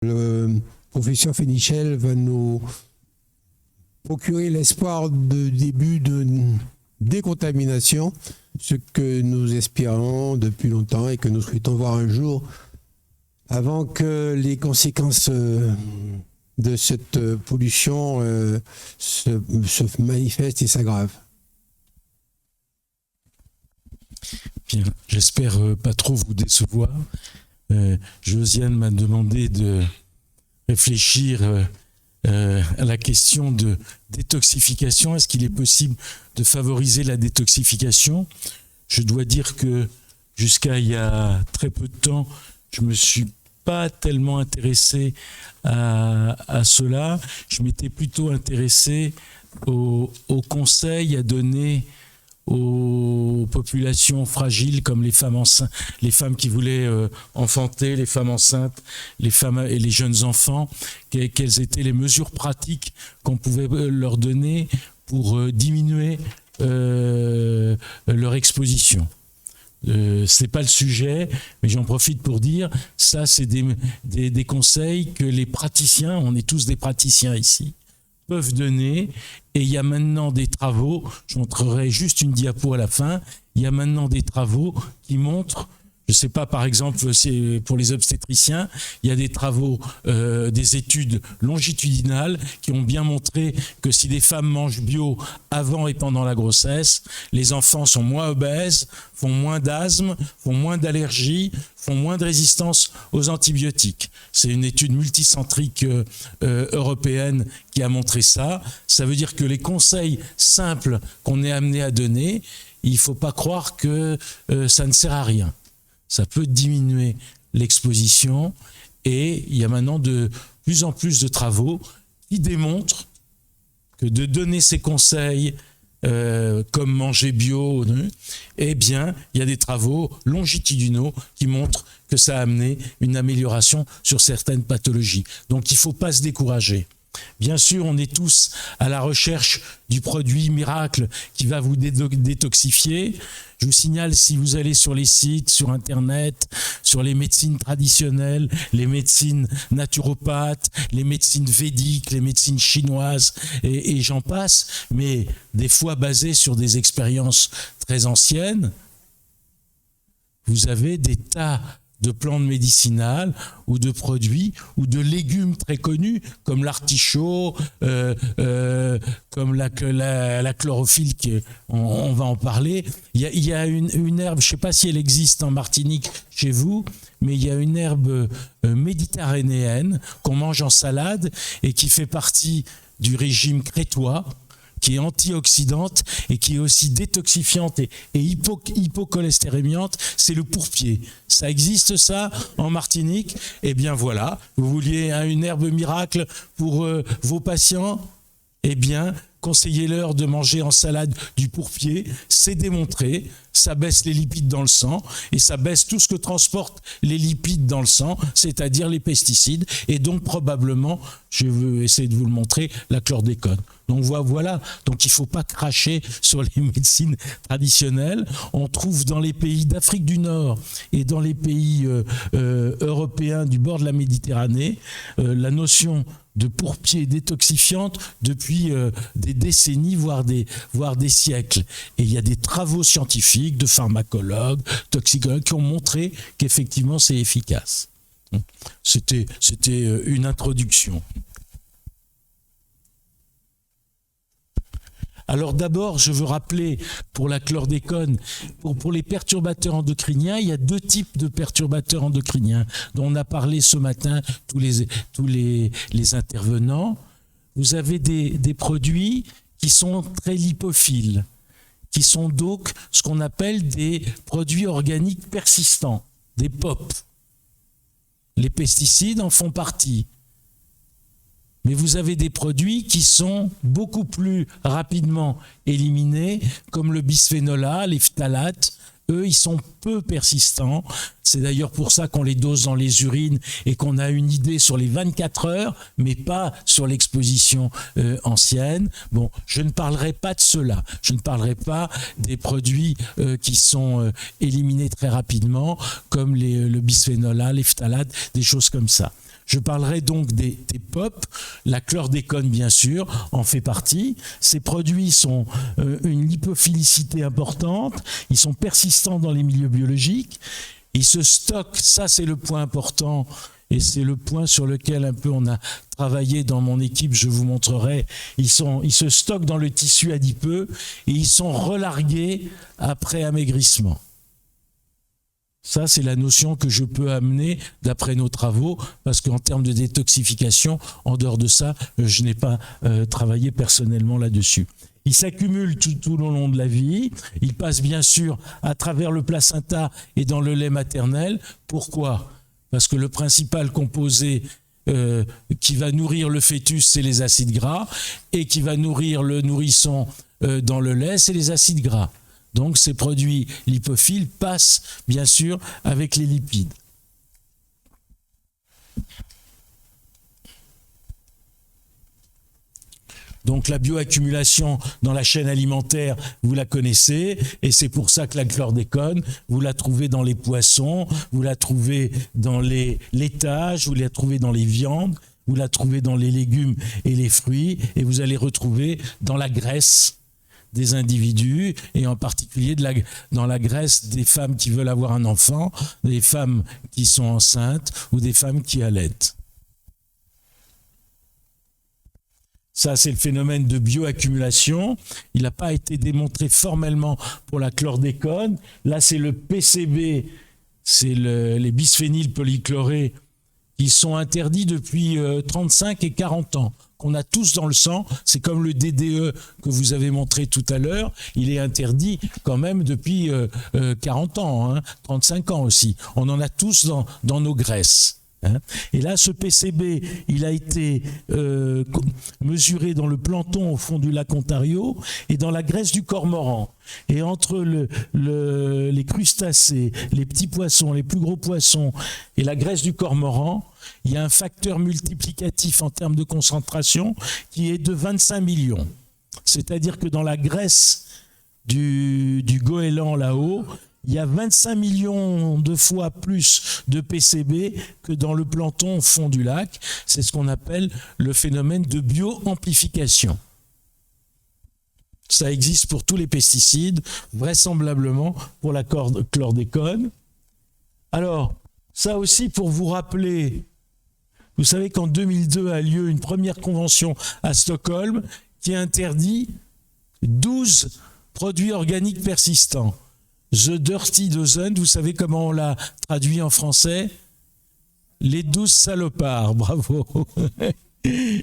Le professeur Fénichel va nous procurer l'espoir de début de décontamination, ce que nous espérons depuis longtemps et que nous souhaitons voir un jour avant que les conséquences de cette pollution se manifestent et s'aggravent. Bien, j'espère pas trop vous décevoir. Josiane m'a demandé de réfléchir à la question de détoxification. Est-ce qu'il est possible de favoriser la détoxification ? Je dois dire que jusqu'à il y a très peu de temps, je me suis pas tellement intéressé à cela. Je m'étais plutôt intéressé aux conseils à donner aux populations fragiles comme les femmes enceintes, les femmes qui voulaient enfanter, les femmes enceintes, les femmes et les jeunes enfants, quelles étaient les mesures pratiques qu'on pouvait leur donner pour diminuer leur exposition. C'est pas le sujet, mais j'en profite pour dire, ça c'est des conseils que les praticiens, on est tous des praticiens ici, peuvent donner. Et il y a maintenant des travaux, je montrerai juste une diapo à la fin, il y a maintenant des travaux qui montrent, je ne sais pas, par exemple, c'est pour les obstétriciens, il y a des travaux, des études longitudinales qui ont bien montré que si des femmes mangent bio avant et pendant la grossesse, les enfants sont moins obèses, font moins d'asthme, font moins d'allergies, font moins de résistance aux antibiotiques. C'est une étude multicentrique européenne qui a montré ça. Ça veut dire que les conseils simples qu'on est amené à donner, il ne faut pas croire que ça ne sert à rien. Ça peut diminuer l'exposition et il y a maintenant de plus en plus de travaux qui démontrent que de donner ces conseils comme manger bio, eh bien, il y a des travaux longitudinaux qui montrent que ça a amené une amélioration sur certaines pathologies. Donc, il ne faut pas se décourager. Bien sûr, on est tous à la recherche du produit miracle qui va vous détoxifier. Je vous signale, si vous allez sur les sites, sur Internet, sur les médecines traditionnelles, les médecines naturopathes, les médecines védiques, les médecines chinoises, et j'en passe, mais des fois basées sur des expériences très anciennes, vous avez des tas de plantes médicinales ou de produits ou de légumes très connus comme l'artichaut, comme la chlorophylle, on va en parler. Il y a une herbe, je ne sais pas si elle existe en Martinique chez vous, mais il y a une herbe méditerranéenne qu'on mange en salade et qui fait partie du régime crétois, qui est antioxydante et qui est aussi détoxifiante et hypocholestérémiante, c'est le pourpier. Ça existe ça en Martinique ? Eh bien voilà, vous vouliez une herbe miracle pour vos patients ? Eh bien, conseillez-leur de manger en salade du pourpier, c'est démontré, ça baisse les lipides dans le sang et ça baisse tout ce que transportent les lipides dans le sang, c'est-à-dire les pesticides et donc probablement, je veux essayer de vous le montrer, la chlordécone. Donc voilà, donc il ne faut pas cracher sur les médecines traditionnelles. On trouve dans les pays d'Afrique du Nord et dans les pays européens du bord de la Méditerranée la notion de pourpier détoxifiante depuis des décennies, voire des siècles. Et il y a des travaux scientifiques de pharmacologues, toxicologues qui ont montré qu'effectivement c'est efficace. C'était une introduction. Alors d'abord, je veux rappeler pour la chlordécone, pour les perturbateurs endocriniens, il y a deux types de perturbateurs endocriniens dont on a parlé ce matin, tous les intervenants. Vous avez des produits qui sont très lipophiles, qui sont donc ce qu'on appelle des produits organiques persistants, des POP. Les pesticides en font partie. Mais vous avez des produits qui sont beaucoup plus rapidement éliminés, comme le bisphénol A, les phtalates. Eux, ils sont peu persistants. C'est d'ailleurs pour ça qu'on les dose dans les urines et qu'on a une idée sur les 24 heures, mais pas sur l'exposition ancienne. Bon, je ne parlerai pas de cela. Je ne parlerai pas des produits qui sont éliminés très rapidement, comme le bisphénol A, les phtalates, des choses comme ça. Je parlerai donc des POP. La chlordécone, bien sûr, en fait partie. Ces produits sont une lipophilicité importante. Ils sont persistants dans les milieux biologiques. Ils se stockent, ça c'est le point important, et c'est le point sur lequel un peu on a travaillé dans mon équipe, je vous montrerai. Ils se stockent dans le tissu adipeux et ils sont relargués après amaigrissement. Ça, c'est la notion que je peux amener d'après nos travaux, parce qu'en termes de détoxification, en dehors de ça, je n'ai pas travaillé personnellement là-dessus. Il s'accumule tout au long de la vie. Il passe bien sûr à travers le placenta et dans le lait maternel. Pourquoi ? Parce que le principal composé qui va nourrir le fœtus, c'est les acides gras, et qui va nourrir le nourrisson dans le lait, c'est les acides gras. Donc ces produits lipophiles passent bien sûr avec les lipides. Donc la bioaccumulation dans la chaîne alimentaire, vous la connaissez, et c'est pour ça que la chlordécone, vous la trouvez dans les poissons, vous la trouvez dans les laitages, vous la trouvez dans les viandes, vous la trouvez dans les légumes et les fruits, et vous allez retrouver dans la graisse des individus, et en particulier dans la graisse des femmes qui veulent avoir un enfant, des femmes qui sont enceintes ou des femmes qui allaitent. Ça, c'est le phénomène de bioaccumulation. Il n'a pas été démontré formellement pour la chlordécone. Là, c'est le PCB, c'est les bisphényles polychlorés qui sont interdits depuis 35 et 40 ans, qu'on a tous dans le sang. C'est comme le DDE que vous avez montré tout à l'heure. Il est interdit quand même depuis 40 ans, 35 ans aussi. On en a tous dans nos graisses. Et là, ce PCB, il a été mesuré dans le plancton au fond du lac Ontario et dans la graisse du cormoran. Et entre les crustacés, les petits poissons, les plus gros poissons et la graisse du cormoran, il y a un facteur multiplicatif en termes de concentration qui est de 25 millions. C'est-à-dire que dans la graisse du goéland là-haut, il y a 25 millions de fois plus de PCB que dans le plancton au fond du lac. C'est ce qu'on appelle le phénomène de bioamplification. Ça existe pour tous les pesticides, vraisemblablement pour la chlordécone. Alors, ça aussi pour vous rappeler, vous savez qu'en 2002 a lieu une première convention à Stockholm qui interdit 12 produits organiques persistants. The Dirty Dozen, vous savez comment on l'a traduit en français ? Les 12 salopards, bravo.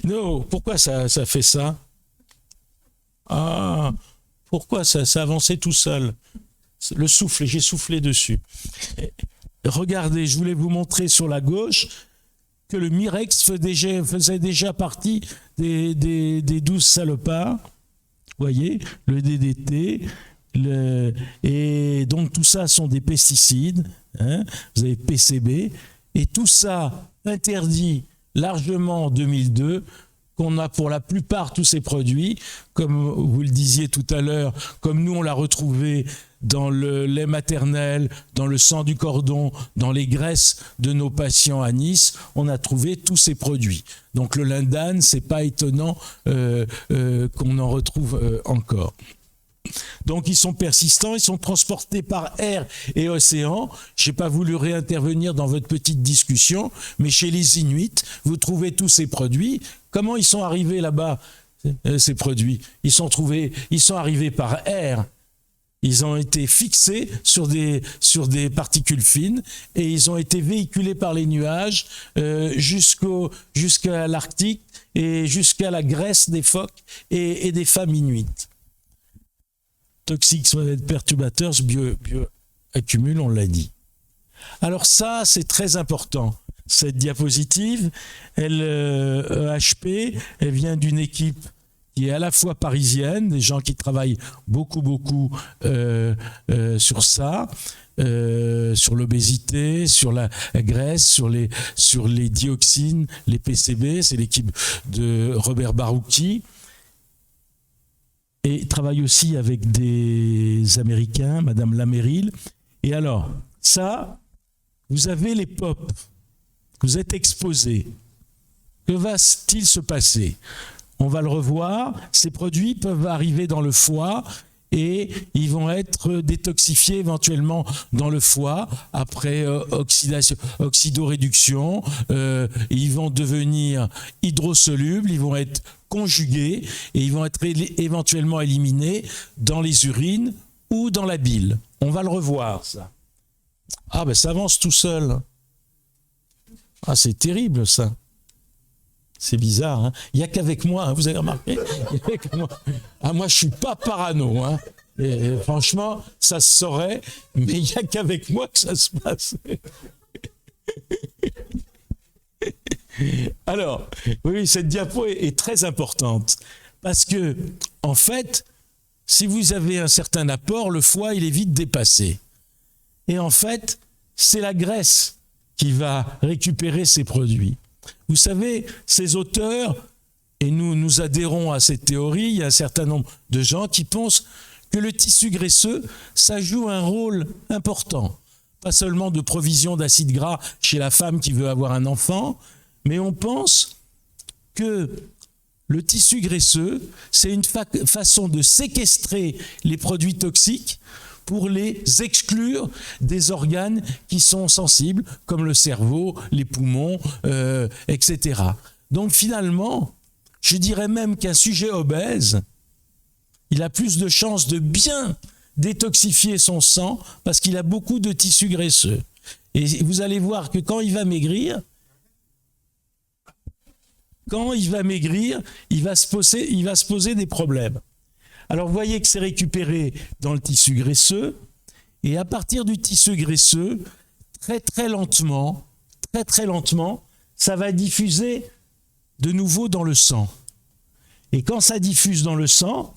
Non, pourquoi ça fait ça ? Ah, pourquoi ça avançait tout seul ? Le souffle, j'ai soufflé dessus. Regardez, je voulais vous montrer sur la gauche que le Mirex faisait déjà partie des 12 salopards. Vous voyez, le DDT... Et donc tout ça sont des pesticides, vous avez PCB, et tout ça interdit largement en 2002, qu'on a pour la plupart tous ces produits, comme vous le disiez tout à l'heure, comme nous on l'a retrouvé dans le lait maternel, dans le sang du cordon, dans les graisses de nos patients à Nice, on a trouvé tous ces produits. Donc le lindane, c'est pas étonnant qu'on en retrouve encore. Donc ils sont persistants, ils sont transportés par air et océan. Je n'ai pas voulu réintervenir dans votre petite discussion, mais chez les Inuits, vous trouvez tous ces produits. Comment ils sont arrivés là-bas, ces produits ? Ils sont arrivés par air. Ils ont été fixés sur des particules fines et ils ont été véhiculés par les nuages jusqu'à l'Arctique et jusqu'à la Grèce des phoques et des femmes inuites. Toxiques perturbateurs bioaccumulent, on l'a dit. Alors ça, c'est très important. Cette diapositive, EHP, elle vient d'une équipe qui est à la fois parisienne, des gens qui travaillent beaucoup sur ça, sur l'obésité, sur la graisse, sur les dioxines, les PCB, c'est l'équipe de Robert Barouki. Et travaille aussi avec des Américains, Madame Lameril. Et alors, ça, vous avez les POP. vous êtes exposé. Que va-t-il se passer? On va le revoir, ces produits peuvent arriver dans le foie et ils vont être détoxifiés éventuellement dans le foie après oxydoréduction. Ils vont devenir hydrosolubles, ils vont être conjugués et ils vont être éventuellement éliminés dans les urines ou dans la bile. On va le revoir, ça. Ah ben ça avance tout seul. Ah, c'est terrible, ça. C'est bizarre, hein. Il n'y a qu'avec moi, hein, vous avez remarqué. Il y a qu'avec moi. Ah, moi, je ne suis pas parano. Hein. Et, franchement, ça se saurait, mais il n'y a qu'avec moi que ça se passe. Alors, oui, cette diapo est très importante. Parce que, en fait, si vous avez un certain apport, le foie, il est vite dépassé. Et en fait, c'est la graisse qui va récupérer ces produits. Vous savez, ces auteurs, et nous adhérons à cette théorie, il y a un certain nombre de gens qui pensent que le tissu graisseux, ça joue un rôle important. Pas seulement de provision d'acides gras chez la femme qui veut avoir un enfant, mais on pense que le tissu graisseux, c'est une façon de séquestrer les produits toxiques pour les exclure des organes qui sont sensibles, comme le cerveau, les poumons, etc. Donc finalement, je dirais même qu'un sujet obèse, il a plus de chances de bien détoxifier son sang parce qu'il a beaucoup de tissus graisseux. Et vous allez voir que quand il va maigrir, il va se poser des problèmes. Alors, vous voyez que c'est récupéré dans le tissu graisseux, et à partir du tissu graisseux, très lentement, ça va diffuser de nouveau dans le sang. Et quand ça diffuse dans le sang,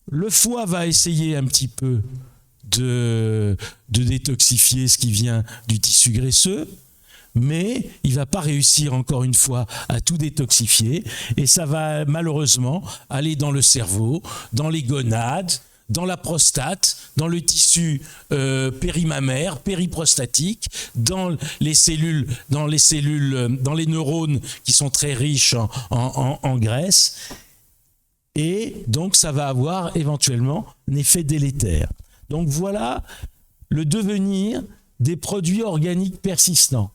le foie va essayer un petit peu de détoxifier ce qui vient du tissu graisseux, mais il ne va pas réussir encore une fois à tout détoxifier et ça va malheureusement aller dans le cerveau, dans les gonades, dans la prostate, dans le tissu périmammaire, périprostatique, dans les neurones qui sont très riches en graisse, et donc ça va avoir éventuellement un effet délétère. Donc voilà le devenir des produits organiques persistants.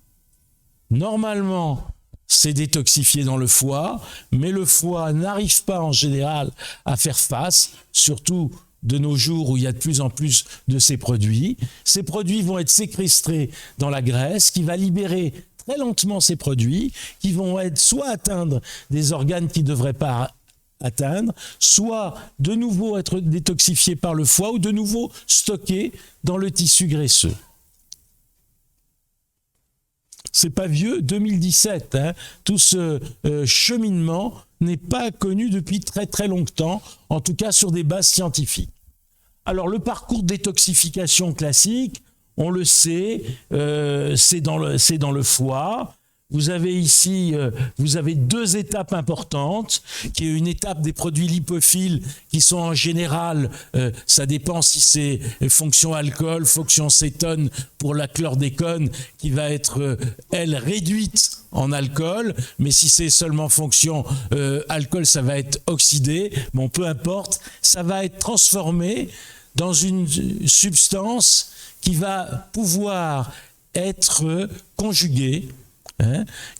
Normalement, c'est détoxifié dans le foie, mais le foie n'arrive pas en général à faire face, surtout de nos jours où il y a de plus en plus de ces produits. Ces produits vont être séquestrés dans la graisse qui va libérer très lentement ces produits qui vont être soit atteindre des organes qui ne devraient pas atteindre, soit de nouveau être détoxifiés par le foie ou de nouveau stockés dans le tissu graisseux. C'est pas vieux, 2017. Hein. Tout ce cheminement n'est pas connu depuis très longtemps, en tout cas sur des bases scientifiques. Alors le parcours de détoxification classique, on le sait, c'est dans le foie. Vous avez ici, vous avez deux étapes importantes, qui est une étape des produits lipophiles qui sont en général, ça dépend si c'est fonction alcool, fonction cétone pour la chlordécone, qui va être, elle, réduite en alcool, mais si c'est seulement fonction alcool, ça va être oxydé, bon, peu importe, ça va être transformé dans une substance qui va pouvoir être conjuguée,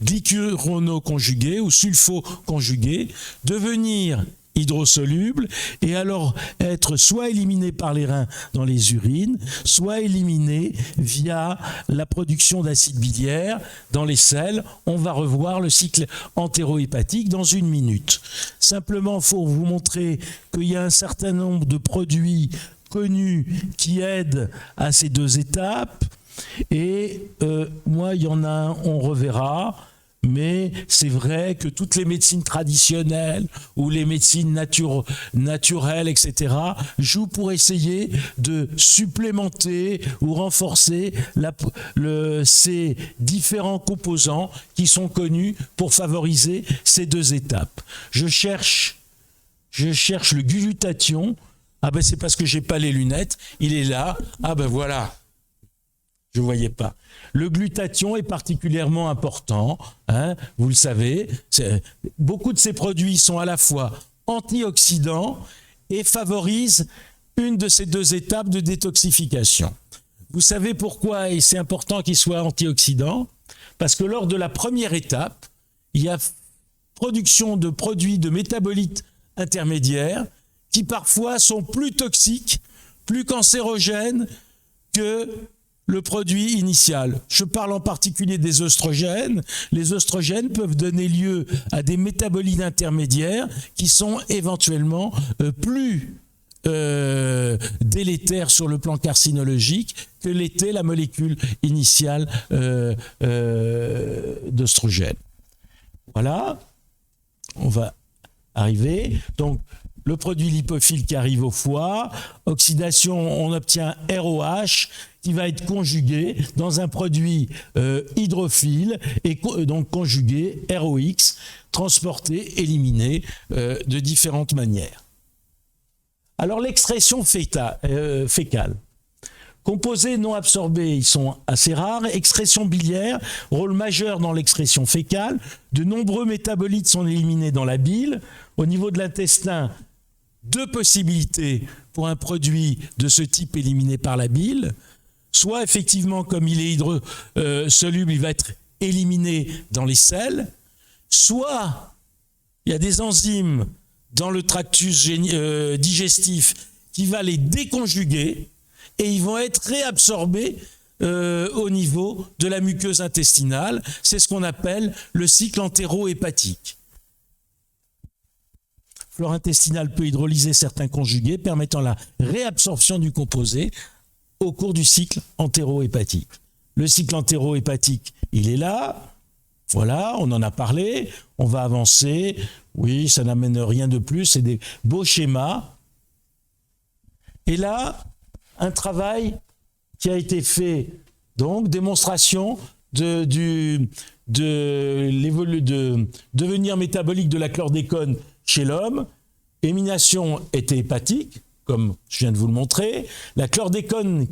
glycurono-conjugué ou sulfo-conjugué, devenir hydrosoluble et alors être soit éliminé par les reins dans les urines, soit éliminé via la production d'acide biliaire dans les selles. On va revoir le cycle entérohépatique dans une minute. Simplement, il faut vous montrer qu'il y a un certain nombre de produits connus qui aident à ces deux étapes. Et moi, il y en a un, on reverra, mais c'est vrai que toutes les médecines traditionnelles ou les médecines naturelles, etc., jouent pour essayer de supplémenter ou renforcer ces différents composants qui sont connus pour favoriser ces deux étapes. Je cherche le glutathion. Ah ben c'est parce que j'ai pas les lunettes, il est là. Ah ben voilà. Je ne voyais pas. Le glutathion est particulièrement important, hein, vous le savez. Beaucoup de ces produits sont à la fois antioxydants et favorisent une de ces deux étapes de détoxification. Vous savez pourquoi, et c'est important qu'ils soient antioxydants? Parce que lors de la première étape, il y a production de produits de métabolites intermédiaires qui parfois sont plus toxiques, plus cancérogènes que le produit initial. Je parle en particulier des œstrogènes. Les œstrogènes peuvent donner lieu à des métabolites intermédiaires qui sont éventuellement plus délétères sur le plan carcinologique que l'était la molécule initiale d'œstrogène. Voilà, on va arriver. Donc, le produit lipophile qui arrive au foie, oxydation, on obtient ROH qui va être conjugué dans un produit hydrophile et donc conjugué ROX, transporté, éliminé de différentes manières. Alors l'excrétion fécale. Composés non absorbés, ils sont assez rares. Excrétion biliaire, rôle majeur dans l'excrétion fécale. De nombreux métabolites sont éliminés dans la bile. Au niveau de l'intestin, deux possibilités pour un produit de ce type éliminé par la bile. Soit effectivement, comme il est soluble, il va être éliminé dans les selles. Soit il y a des enzymes dans le tractus digestif qui va les déconjuguer et ils vont être réabsorbés au niveau de la muqueuse intestinale. C'est ce qu'on appelle le cycle entéro-hépatique. Flore intestinale peut hydrolyser certains conjugués permettant la réabsorption du composé au cours du cycle entéro-hépatique. Le cycle entéro-hépatique, il est là. Voilà, on en a parlé. On va avancer. Oui, ça n'amène rien de plus. C'est des beaux schémas. Et là, un travail qui a été fait, donc démonstration de devenir métabolique de la chlordécone chez l'homme. Élimination était hépatique, comme je viens de vous le montrer. La chlordécone,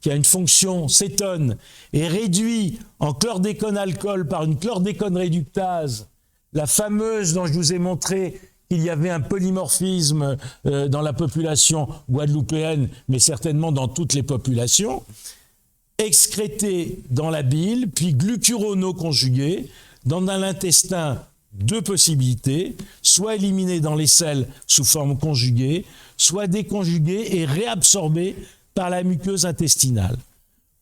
qui a une fonction cétone, est réduite en chlordécone-alcool par une chlordécone réductase, la fameuse dont je vous ai montré qu'il y avait un polymorphisme dans la population guadeloupéenne, mais certainement dans toutes les populations, excrétée dans la bile, puis glucurono-conjuguée, dans l'intestin, deux possibilités, soit éliminée dans les selles sous forme conjuguée, soit déconjuguée et réabsorbée par la muqueuse intestinale.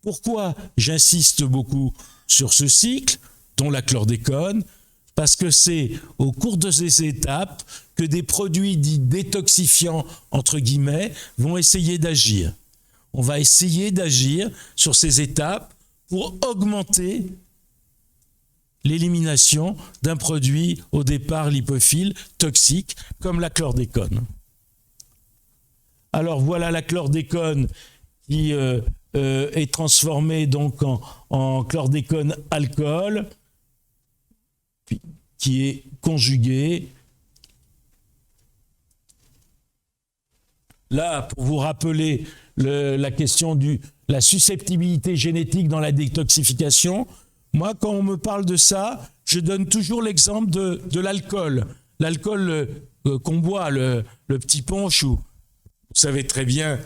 Pourquoi j'insiste beaucoup sur ce cycle, dont la chlordécone? Parce que c'est au cours de ces étapes que des produits dits détoxifiants, entre guillemets, vont essayer d'agir. On va essayer d'agir sur ces étapes pour augmenter l'élimination d'un produit au départ lipophile, toxique, comme la chlordécone. Alors voilà la chlordécone qui est transformée donc en chlordécone alcool, qui est conjuguée. Là, pour vous rappeler la question de la susceptibilité génétique dans la détoxification, moi, quand on me parle de ça, je donne toujours l'exemple de l'alcool. L'alcool qu'on boit, le petit punch, vous savez très bien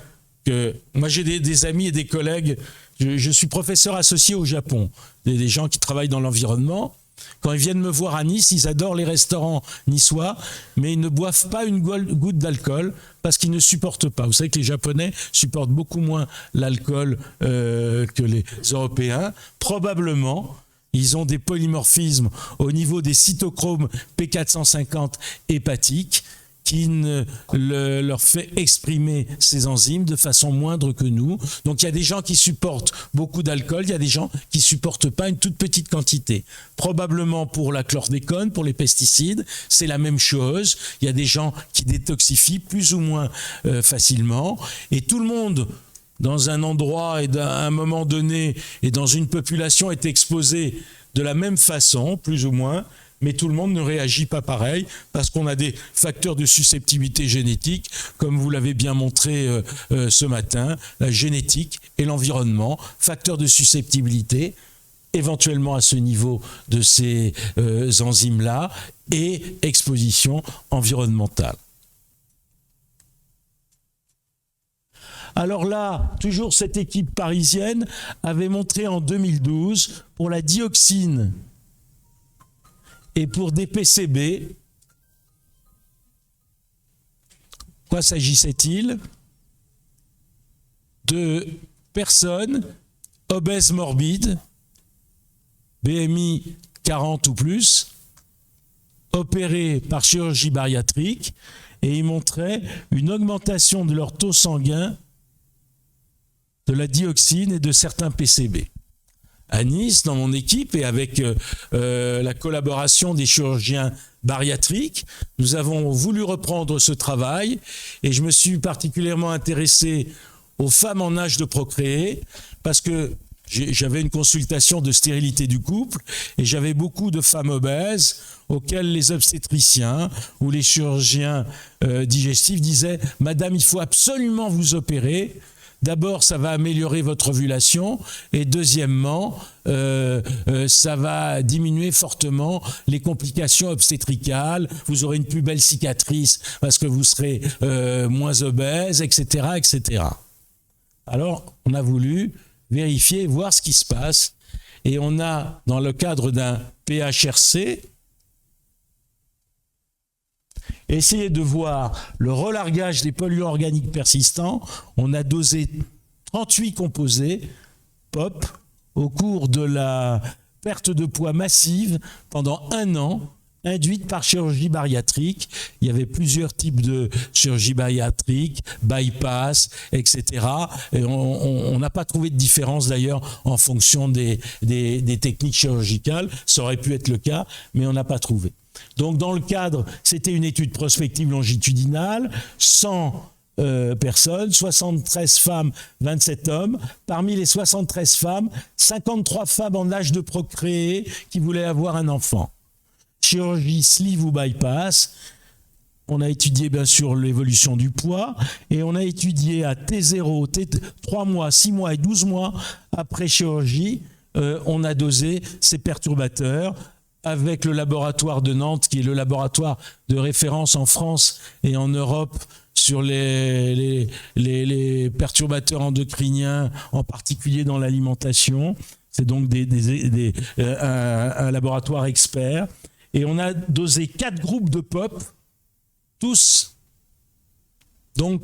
que moi j'ai des amis et des collègues, je suis professeur associé au Japon, des gens qui travaillent dans l'environnement. Quand ils viennent me voir à Nice, ils adorent les restaurants niçois, mais ils ne boivent pas une goutte d'alcool parce qu'ils ne supportent pas. Vous savez que les Japonais supportent beaucoup moins l'alcool que les Européens. Probablement, ils ont des polymorphismes au niveau des cytochromes P450 hépatiques qui leur fait exprimer ces enzymes de façon moindre que nous. Donc il y a des gens qui supportent beaucoup d'alcool, il y a des gens qui ne supportent pas une toute petite quantité. Probablement pour la chlordécone, pour les pesticides, c'est la même chose. Il y a des gens qui détoxifient plus ou moins facilement. Et tout le monde, dans un endroit et à un moment donné, et dans une population, est exposé de la même façon, plus ou moins, mais tout le monde ne réagit pas pareil parce qu'on a des facteurs de susceptibilité génétique, comme vous l'avez bien montré ce matin, la génétique et l'environnement, facteurs de susceptibilité, éventuellement à ce niveau de ces enzymes-là, et exposition environnementale. Alors là, toujours cette équipe parisienne avait montré en 2012 pour la dioxine et pour des PCB. Quoi s'agissait-il? De personnes obèses morbides, BMI 40 ou plus, opérées par chirurgie bariatrique, et ils montraient une augmentation de leur taux sanguin de la dioxine et de certains PCB. À Nice, dans mon équipe, et avec la collaboration des chirurgiens bariatriques, nous avons voulu reprendre ce travail, et je me suis particulièrement intéressé aux femmes en âge de procréer, parce que j'avais une consultation de stérilité du couple, et j'avais beaucoup de femmes obèses auxquelles les obstétriciens ou les chirurgiens digestifs disaient « Madame, il faut absolument vous opérer ». D'abord, ça va améliorer votre ovulation et deuxièmement, ça va diminuer fortement les complications obstétricales. Vous aurez une plus belle cicatrice parce que vous serez moins obèse, etc., etc. Alors, on a voulu vérifier et voir ce qui se passe. Et on a, dans le cadre d'un PHRC, essayez de voir le relargage des polluants organiques persistants. On a dosé 38 composés POP au cours de la perte de poids massive pendant 1 an, induite par chirurgie bariatrique. Il y avait plusieurs types de chirurgie bariatrique, bypass, etc. Et on n'a pas trouvé de différence d'ailleurs en fonction des techniques chirurgicales. Ça aurait pu être le cas, mais on n'a pas trouvé. Donc dans le cadre, c'était une étude prospective longitudinale, 100 personnes, 73 femmes, 27 hommes. Parmi les 73 femmes, 53 femmes en âge de procréer qui voulaient avoir un enfant. Chirurgie sleeve ou bypass. On a étudié bien sûr l'évolution du poids et on a étudié à T0, 3 mois, 6 mois et 12 mois après chirurgie, on a dosé ces perturbateurs avec le laboratoire de Nantes, qui est le laboratoire de référence en France et en Europe sur les perturbateurs endocriniens, en particulier dans l'alimentation. C'est donc un laboratoire expert. Et on a dosé 4 groupes de POP, tous donc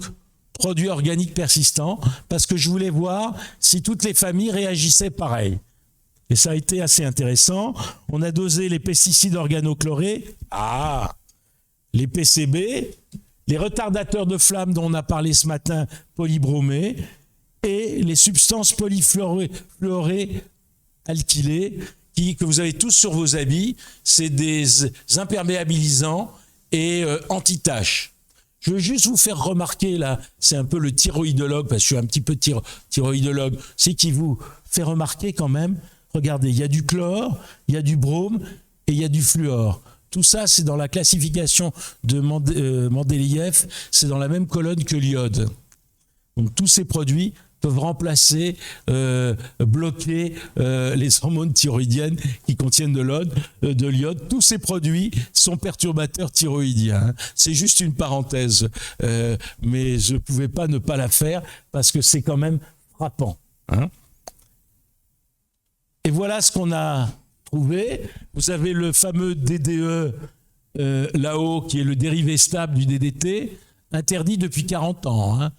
produits organiques persistants, parce que je voulais voir si toutes les familles réagissaient pareil. Et ça a été assez intéressant. On a dosé les pesticides organochlorés, les PCB, les retardateurs de flamme dont on a parlé ce matin, polybromés, et les substances polyfluorées alkylées que vous avez tous sur vos habits. C'est des imperméabilisants et anti-taches. Je veux juste vous faire remarquer, là, c'est un peu le thyroïdologue, parce que je suis un petit peu thyroïdologue, c'est qui vous fait remarquer quand même. Regardez, il y a du chlore, il y a du brome et il y a du fluor. Tout ça, c'est dans la classification de Mendeleïev, c'est dans la même colonne que l'iode. Donc tous ces produits peuvent remplacer, bloquer les hormones thyroïdiennes qui contiennent de l'iode. Tous ces produits sont perturbateurs thyroïdiens. C'est juste une parenthèse, mais je ne pouvais pas ne pas la faire parce que c'est quand même frappant. Et voilà ce qu'on a trouvé. Vous avez le fameux DDE là-haut, qui est le dérivé stable du DDT, interdit depuis 40 ans.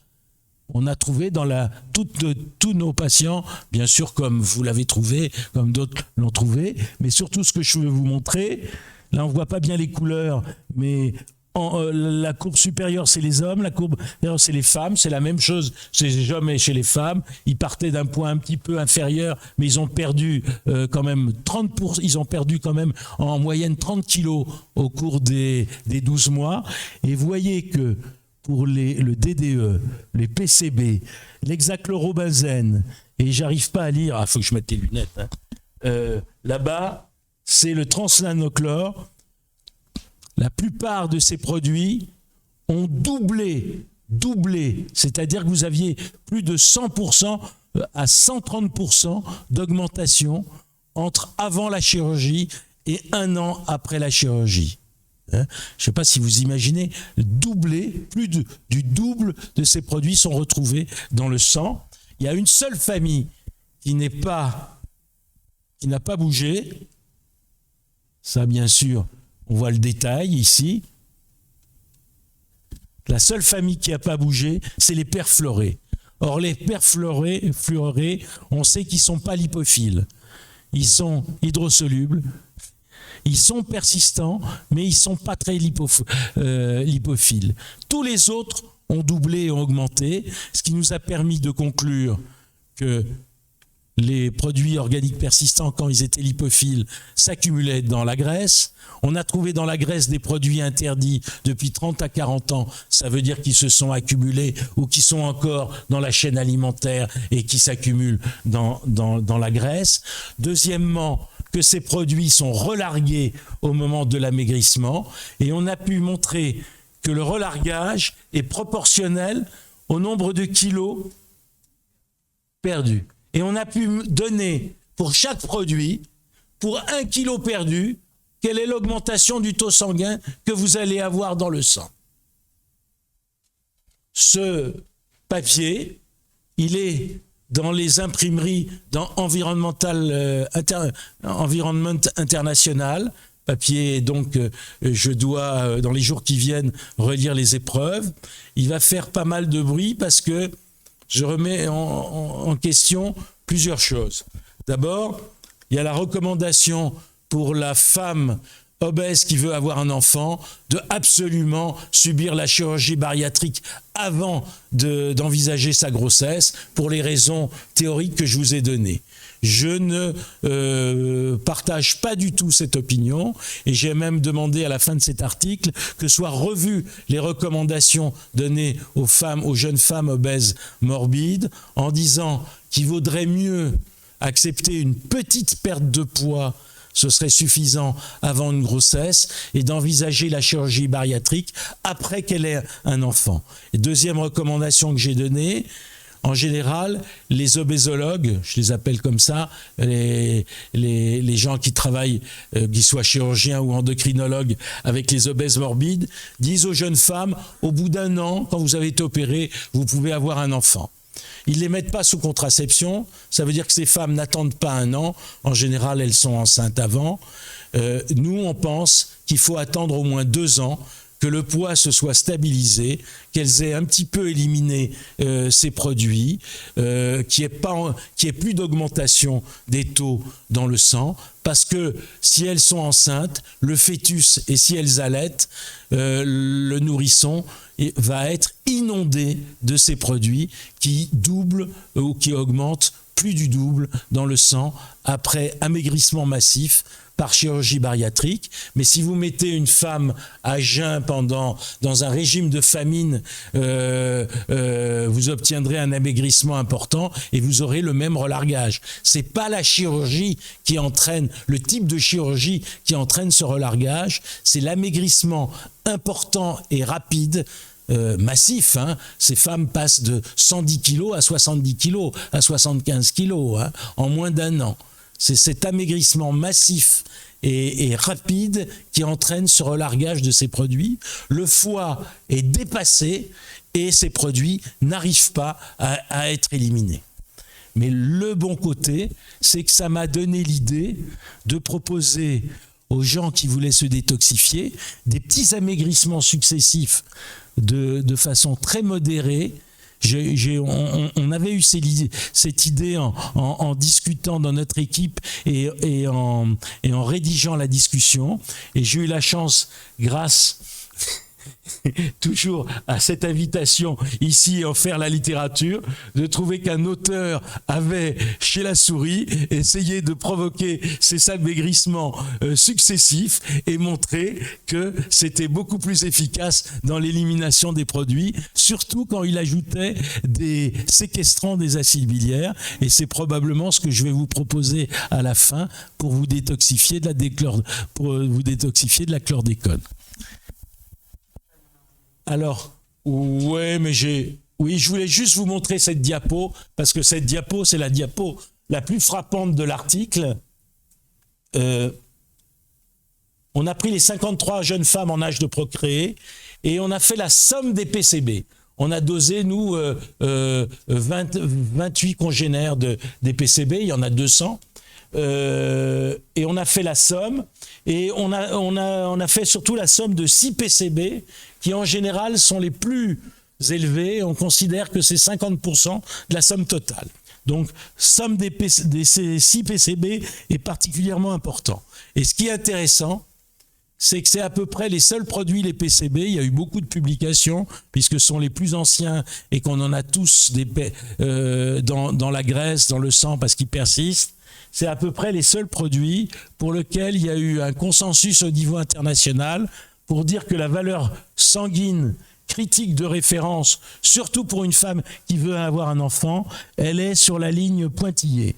On a trouvé dans tous nos patients, bien sûr comme vous l'avez trouvé, comme d'autres l'ont trouvé, mais surtout ce que je veux vous montrer, là on ne voit pas bien les couleurs, mais la courbe supérieure c'est les hommes, la courbe inférieure c'est les femmes, c'est la même chose chez les hommes et chez les femmes. Ils partaient d'un point un petit peu inférieur, mais ils ont perdu quand même 30%, ils ont perdu quand même en moyenne 30 kilos au cours des 12 mois. Et vous voyez que pour le DDE, les PCB, l'hexachlorobenzène, et j'arrive pas à lire, faut que je mette les lunettes, là-bas, c'est le translanochlore, la plupart de ces produits ont doublé, c'est-à-dire que vous aviez plus de 100% à 130% d'augmentation entre avant la chirurgie et 1 an après la chirurgie. Je ne sais pas si vous imaginez, du double de ces produits sont retrouvés dans le sang. Il y a une seule famille qui n'a pas bougé. Ça, bien sûr, on voit le détail ici. La seule famille qui n'a pas bougé, c'est les perfluorés. Or, les perfluorés, on sait qu'ils ne sont pas lipophiles. Ils sont hydrosolubles. Ils sont persistants, mais ils ne sont pas très lipophiles. Tous les autres ont doublé et ont augmenté, ce qui nous a permis de conclure que les produits organiques persistants, quand ils étaient lipophiles, s'accumulaient dans la graisse. On a trouvé dans la graisse des produits interdits depuis 30 à 40 ans. Ça veut dire qu'ils se sont accumulés ou qui sont encore dans la chaîne alimentaire et qui s'accumulent dans la graisse. Deuxièmement, que ces produits sont relargués au moment de l'amaigrissement. Et on a pu montrer que le relargage est proportionnel au nombre de kilos perdus. Et on a pu donner pour chaque produit, pour 1 kilo perdu, quelle est l'augmentation du taux sanguin que vous allez avoir dans le sang. Ce papier, il est dans les imprimeries dans Environnement International. Papier, donc, je dois, dans les jours qui viennent, relire les épreuves. Il va faire pas mal de bruit parce que je remets en question plusieurs choses. D'abord, il y a la recommandation pour la femme obèse qui veut avoir un enfant de absolument subir la chirurgie bariatrique avant d'envisager sa grossesse pour les raisons théoriques que je vous ai données. Je ne partage pas du tout cette opinion et j'ai même demandé à la fin de cet article que soient revues les recommandations données aux jeunes femmes obèses morbides en disant qu'il vaudrait mieux accepter une petite perte de poids, ce serait suffisant avant une grossesse, et d'envisager la chirurgie bariatrique après qu'elle ait un enfant. Et deuxième recommandation que j'ai donnée, en général, les obésologues, je les appelle comme ça, les gens qui travaillent, qu'ils soient chirurgiens ou endocrinologues avec les obèses morbides, disent aux jeunes femmes, au bout d'1 an, quand vous avez été opéré, vous pouvez avoir un enfant. Ils ne les mettent pas sous contraception, ça veut dire que ces femmes n'attendent pas 1 an, en général elles sont enceintes avant. Nous on pense qu'il faut attendre au moins 2 ans, que le poids se soit stabilisé, qu'elles aient un petit peu éliminé ces produits, qu'il n'y ait plus d'augmentation des taux dans le sang, parce que si elles sont enceintes, le fœtus, et si elles allaitent, le nourrisson va être inondé de ces produits qui doublent ou qui augmentent plus du double dans le sang après amaigrissement massif par chirurgie bariatrique. Mais si vous mettez une femme à jeun dans un régime de famine, vous obtiendrez un amaigrissement important et vous aurez le même relargage. C'est pas la chirurgie qui entraîne, le type de chirurgie qui entraîne ce relargage, c'est l'amaigrissement important et rapide, massif. Ces femmes passent de 110 kg à 70 kg, à 75 kg en moins d'1 an. C'est cet amaigrissement massif et rapide qui entraîne ce relargage de ces produits. Le foie est dépassé et ces produits n'arrivent pas à être éliminés. Mais le bon côté, c'est que ça m'a donné l'idée de proposer aux gens qui voulaient se détoxifier des petits amaigrissements successifs de façon très modérée. On avait eu cette idée en discutant dans notre équipe et en rédigeant la discussion. Et j'ai eu la chance, grâce toujours à cette invitation ici en faire la littérature, de trouver qu'un auteur avait chez la souris essayé de provoquer ces salbégrissements successifs et montrer que c'était beaucoup plus efficace dans l'élimination des produits, surtout quand il ajoutait des séquestrants des acides biliaires, et c'est probablement ce que je vais vous proposer à la fin pour vous détoxifier de la chlordécone. Alors, ouais, mais oui, je voulais juste vous montrer cette diapo, parce que cette diapo, c'est la diapo la plus frappante de l'article. On a pris les 53 jeunes femmes en âge de procréer et on a fait la somme des PCB. On a dosé, nous, 28 congénères des PCB, il y en a 200. Et on a fait la somme, et on a fait surtout la somme de 6 PCB, qui en général sont les plus élevés. On considère que c'est 50% de la somme totale. Donc, somme ces 6 PCB est particulièrement important. Et ce qui est intéressant, c'est que c'est à peu près les seuls produits, les PCB. Il y a eu beaucoup de publications, puisque ce sont les plus anciens et qu'on en a tous dans la graisse, dans le sang, parce qu'ils persistent. C'est à peu près les seuls produits pour lesquels il y a eu un consensus au niveau international pour dire que la valeur sanguine critique de référence, surtout pour une femme qui veut avoir un enfant, elle est sur la ligne pointillée.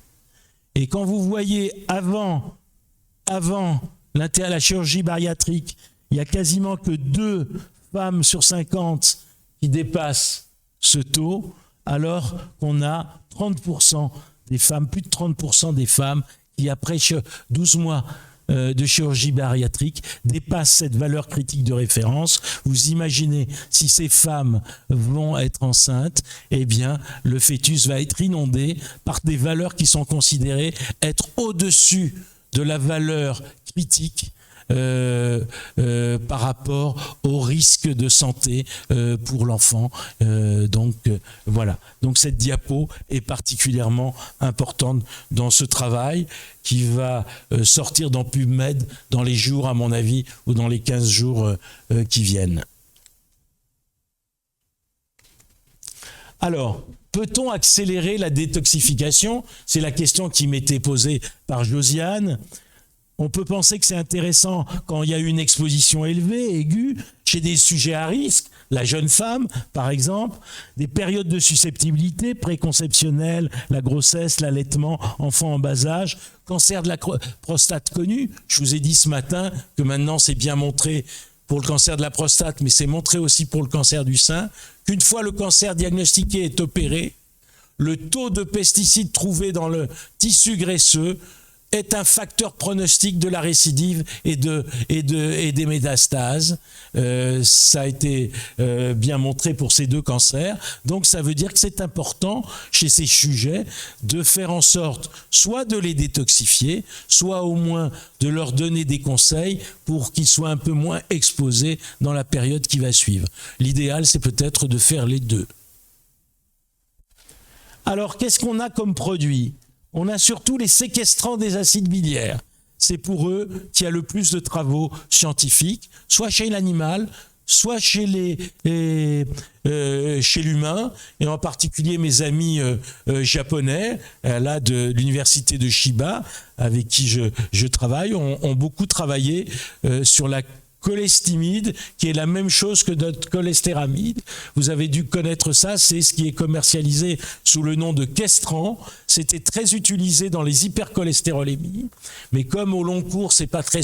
Et quand vous voyez avant la chirurgie bariatrique, il y a quasiment que 2 femmes sur 50 qui dépassent ce taux, alors qu'on a 30% des femmes, plus de 30% des femmes qui, après 12 mois de chirurgie bariatrique, dépassent cette valeur critique de référence. Vous imaginez, si ces femmes vont être enceintes, eh bien, le fœtus va être inondé par des valeurs qui sont considérées être au-dessus de la valeur critique par rapport au risque de santé pour l'enfant. Voilà. Donc cette diapo est particulièrement importante dans ce travail qui va sortir dans PubMed dans les jours, à mon avis, ou dans les 15 jours qui viennent. Alors, peut-on accélérer la détoxification? C'est la question qui m'était posée par Josiane. On peut penser que c'est intéressant quand il y a une exposition élevée, aiguë, chez des sujets à risque, la jeune femme, par exemple, des périodes de susceptibilité préconceptionnelle, la grossesse, l'allaitement, enfant en bas âge, cancer de la prostate connu. Je vous ai dit ce matin que maintenant c'est bien montré pour le cancer de la prostate, mais c'est montré aussi pour le cancer du sein, qu'une fois le cancer diagnostiqué est opéré, le taux de pesticides trouvés dans le tissu graisseux est un facteur pronostic de la récidive et des métastases. Ça a été bien montré pour ces 2 cancers. Donc ça veut dire que c'est important chez ces sujets de faire en sorte soit de les détoxifier, soit au moins de leur donner des conseils pour qu'ils soient un peu moins exposés dans la période qui va suivre. L'idéal, c'est peut-être de faire les 2. Alors, qu'est-ce qu'on a comme produit ? On a surtout les séquestrants des acides biliaires. C'est pour eux qu'il y a le plus de travaux scientifiques, soit chez l'animal, soit chez l'humain, et en particulier mes amis japonais, là de l'université de Chiba, avec qui je travaille, ont beaucoup travaillé sur la cholestimide, qui est la même chose que notre cholestéramide. Vous avez dû connaître ça, c'est ce qui est commercialisé sous le nom de Questran. C'était très utilisé dans les hypercholestérolémies, mais comme au long cours, c'est pas très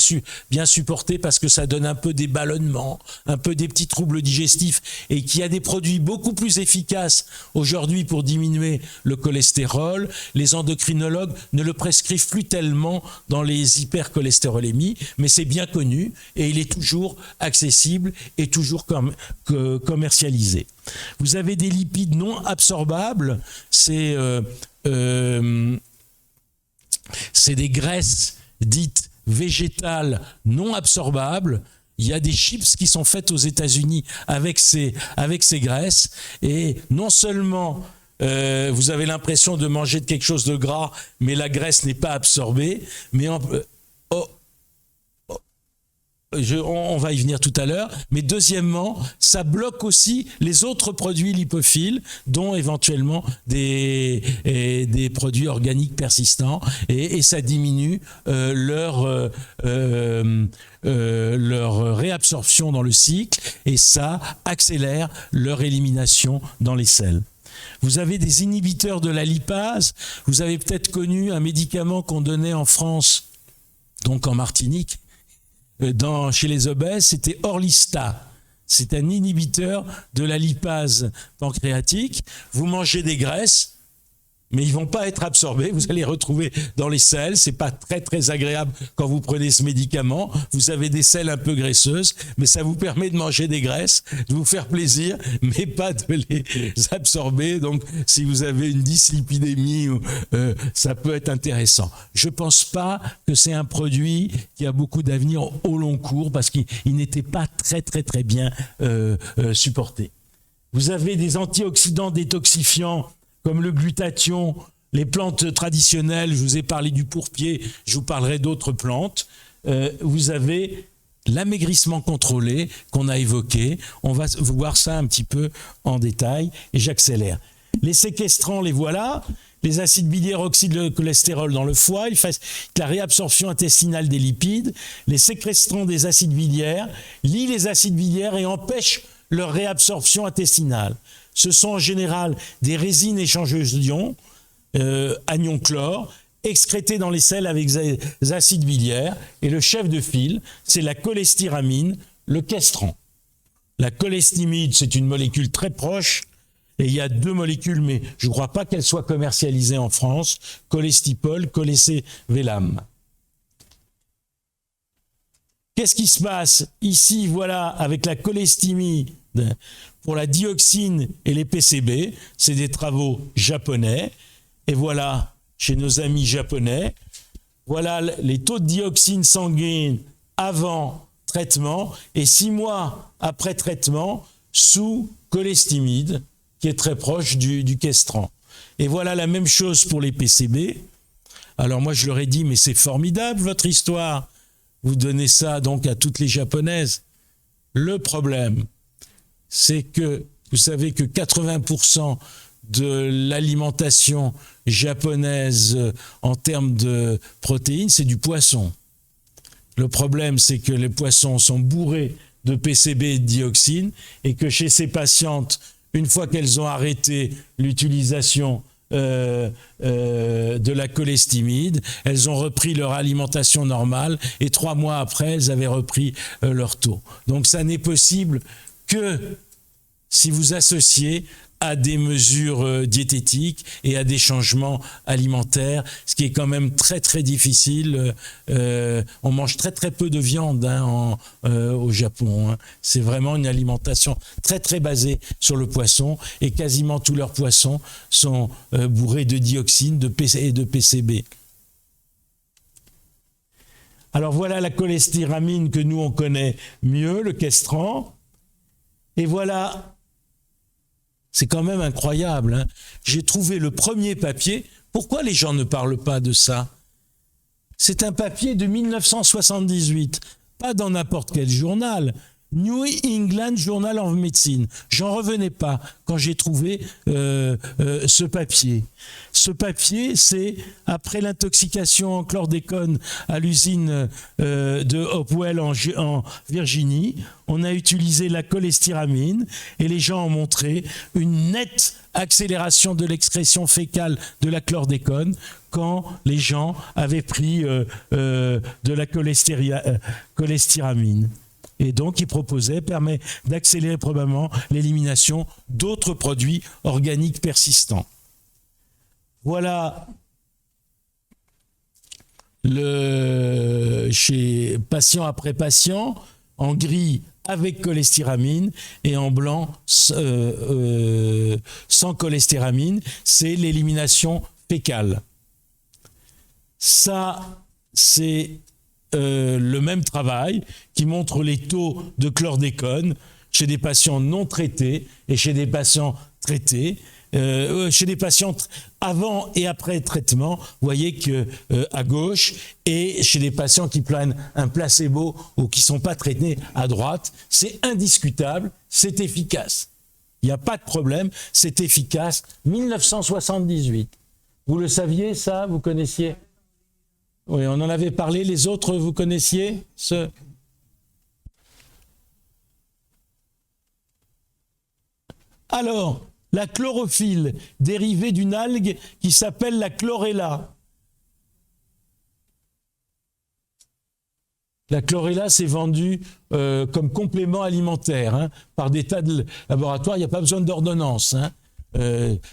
bien supporté parce que ça donne un peu des ballonnements, un peu des petits troubles digestifs, et qu'il y a des produits beaucoup plus efficaces aujourd'hui pour diminuer le cholestérol. Les endocrinologues ne le prescrivent plus tellement dans les hypercholestérolémies, mais c'est bien connu et il est toujours accessible et toujours commercialisé. Vous avez des lipides non absorbables, c'est des graisses dites végétales non absorbables. Il y a des chips qui sont faites aux États-Unis avec ces graisses, et non seulement vous avez l'impression de manger de quelque chose de gras, mais la graisse n'est pas absorbée, mais on va y venir tout à l'heure, mais deuxièmement, ça bloque aussi les autres produits lipophiles, dont éventuellement des produits organiques persistants, et ça diminue leur réabsorption dans le cycle, et ça accélère leur élimination dans les selles. Vous avez des inhibiteurs de la lipase. Vous avez peut-être connu un médicament qu'on donnait en France, donc en Martinique, chez les obèses, c'était Orlistat. C'est un inhibiteur de la lipase pancréatique. Vous mangez des graisses, mais ils vont pas être absorbés. Vous allez les retrouver dans les selles. C'est pas très très agréable quand vous prenez ce médicament. Vous avez des selles un peu graisseuses, mais ça vous permet de manger des graisses, de vous faire plaisir, mais pas de les absorber. Donc, si vous avez une dyslipidémie, ça peut être intéressant. Je pense pas que c'est un produit qui a beaucoup d'avenir au long cours parce qu'il n'était pas très très très bien supporté. Vous avez des antioxydants détoxifiants comme le glutathion, les plantes traditionnelles, je vous ai parlé du pourpier, je vous parlerai d'autres plantes. Vous avez l'amaigrissement contrôlé qu'on a évoqué. On va voir ça un petit peu en détail et j'accélère. Les séquestrants, les voilà. Les acides biliaires oxydent le cholestérol dans le foie, ils facilitent la réabsorption intestinale des lipides. Les séquestrants des acides biliaires lient les acides biliaires et empêchent leur réabsorption intestinale. Ce sont en général des résines échangeuses d'ions, anion-chlore, excrétées dans les selles avec des acides biliaires. Et le chef de file, c'est la cholestéramine, le questran. La cholestimide, c'est une molécule très proche. Et il y a deux molécules, mais je ne crois pas qu'elles soient commercialisées en France. Cholestipol, cholésévélam. Qu'est-ce qui se passe ici, voilà, avec la cholestimide pour la dioxine et les PCB, c'est des travaux japonais. Et voilà, chez nos amis japonais, voilà les taux de dioxine sanguine avant traitement et 6 mois après traitement sous cholestimide, qui est très proche du questran. Et voilà la même chose pour les PCB. Alors moi je leur ai dit, mais c'est formidable votre histoire. Vous donnez ça donc à toutes les japonaises. Le problème, c'est que vous savez que 80% de l'alimentation japonaise en termes de protéines, c'est du poisson. Le problème, c'est que les poissons sont bourrés de PCB et de dioxine et que chez ces patientes, une fois qu'elles ont arrêté l'utilisation de la cholestimide, elles ont repris leur alimentation normale et 3 mois après, elles avaient repris leur taux. Donc ça n'est possible que si vous associez à des mesures diététiques et à des changements alimentaires, ce qui est quand même très très difficile. On mange très très peu de viande au Japon. C'est vraiment une alimentation très très basée sur le poisson et quasiment tous leurs poissons sont bourrés de dioxine et de PCB. Alors voilà la cholestéramine que nous on connaît mieux, le questran. Et voilà, c'est quand même incroyable, hein. J'ai trouvé le premier papier. Pourquoi les gens ne parlent pas de ça? C'est un papier de 1978, pas dans n'importe quel journal. New England Journal of Medicine. J'en revenais pas quand j'ai trouvé ce papier. Ce papier, c'est après l'intoxication en chlordécone à l'usine de Hopewell en Virginie, on a utilisé la cholestéramine et les gens ont montré une nette accélération de l'excrétion fécale de la chlordécone quand les gens avaient pris de la cholestéramine. Et donc, il permet d'accélérer probablement l'élimination d'autres produits organiques persistants. Voilà chez patient après patient, en gris avec cholestéramine et en blanc sans cholestéramine, c'est l'élimination fécale. Ça, c'est le même travail qui montre les taux de chlordécone chez des patients non traités et chez des patients traités. chez les patients avant et après traitement, vous voyez que à gauche, et chez les patients qui prennent un placebo ou qui ne sont pas traités à droite, c'est indiscutable, c'est efficace. Il n'y a pas de problème, c'est efficace. 1978. Vous le saviez, ça? Vous connaissiez? Oui, on en avait parlé. Les autres, vous connaissiez ce... Alors, la chlorophylle, dérivée d'une algue qui s'appelle la chlorella. La chlorella, c'est vendu comme complément alimentaire hein, par des tas de laboratoires. Il n'y a pas besoin d'ordonnance. Hein.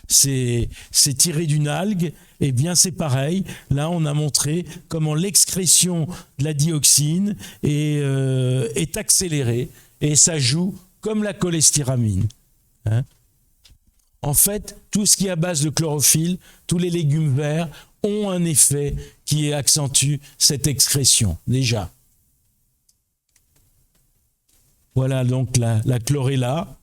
C'est tiré d'une algue. Eh bien, c'est pareil. Là, on a montré comment l'excrétion de la dioxine est accélérée et ça joue comme la cholestéramine. Hein. En fait, tout ce qui est à base de chlorophylle, tous les légumes verts ont un effet qui accentue cette excrétion, déjà. Voilà donc la chlorella.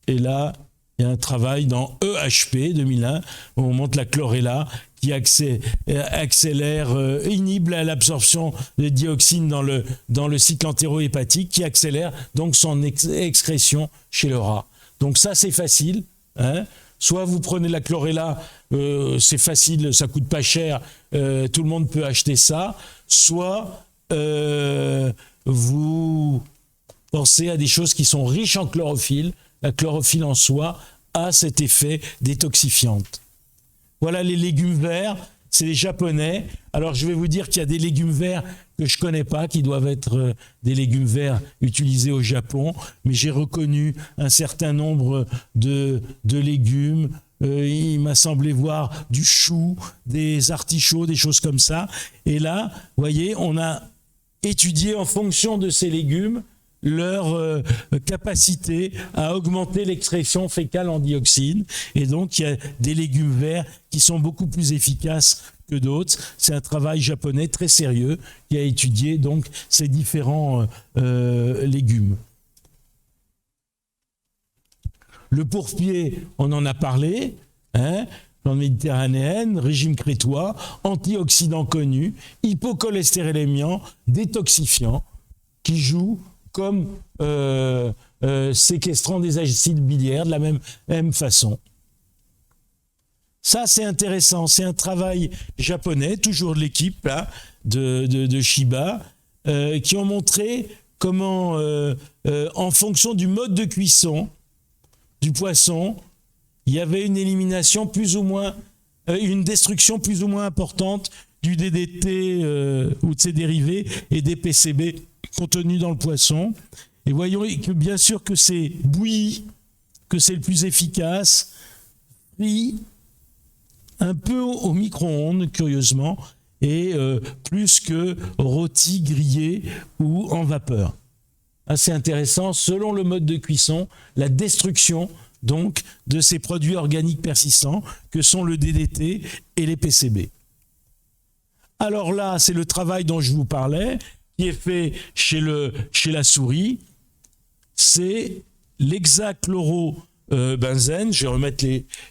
Et là, il y a un travail dans EHP 2001 où on montre la chlorella qui accélère, inhibe l'absorption de dioxine dans le cycle entérohépatique, qui accélère donc son excrétion chez le rat. Donc ça, c'est facile. Hein. Soit vous prenez la chlorella, c'est facile, ça coûte pas cher, tout le monde peut acheter ça. Soit vous pensez à des choses qui sont riches en chlorophylle. La chlorophylle en soi a cet effet détoxifiant. Voilà les légumes verts, c'est les japonais. Alors je vais vous dire qu'il y a des légumes verts que je ne connais pas, qui doivent être des légumes verts utilisés au Japon, mais j'ai reconnu un certain nombre de légumes. Il m'a semblé voir du chou, des artichauts, des choses comme ça. Et là, vous voyez, on a étudié en fonction de ces légumes leur capacité à augmenter l'extraction fécale en dioxine. Et donc, il y a des légumes verts qui sont beaucoup plus efficaces que d'autres. C'est un travail japonais très sérieux qui a étudié donc ces différents légumes. Le pourpier, on en a parlé, hein, plante méditerranéenne, régime crétois, antioxydant connu, hypocholestérolémiant, détoxifiant, qui joue comme séquestrant des acides biliaires de la même façon. Ça, c'est intéressant. C'est un travail japonais, toujours de l'équipe là, de Shiba, qui ont montré comment, en fonction du mode de cuisson du poisson, il y avait une élimination plus ou moins, une destruction plus ou moins importante du DDT ou de ses dérivés et des PCB contenus dans le poisson. Et voyons que bien sûr que c'est bouilli, que c'est le plus efficace, frit, un peu au micro-ondes, curieusement, et plus que rôti, grillé ou en vapeur. Assez intéressant, selon le mode de cuisson, la destruction donc de ces produits organiques persistants que sont le DDT et les PCB. Alors là, c'est le travail dont je vous parlais, qui est fait chez la souris. C'est l'hexachlorobenzène. Je vais remettre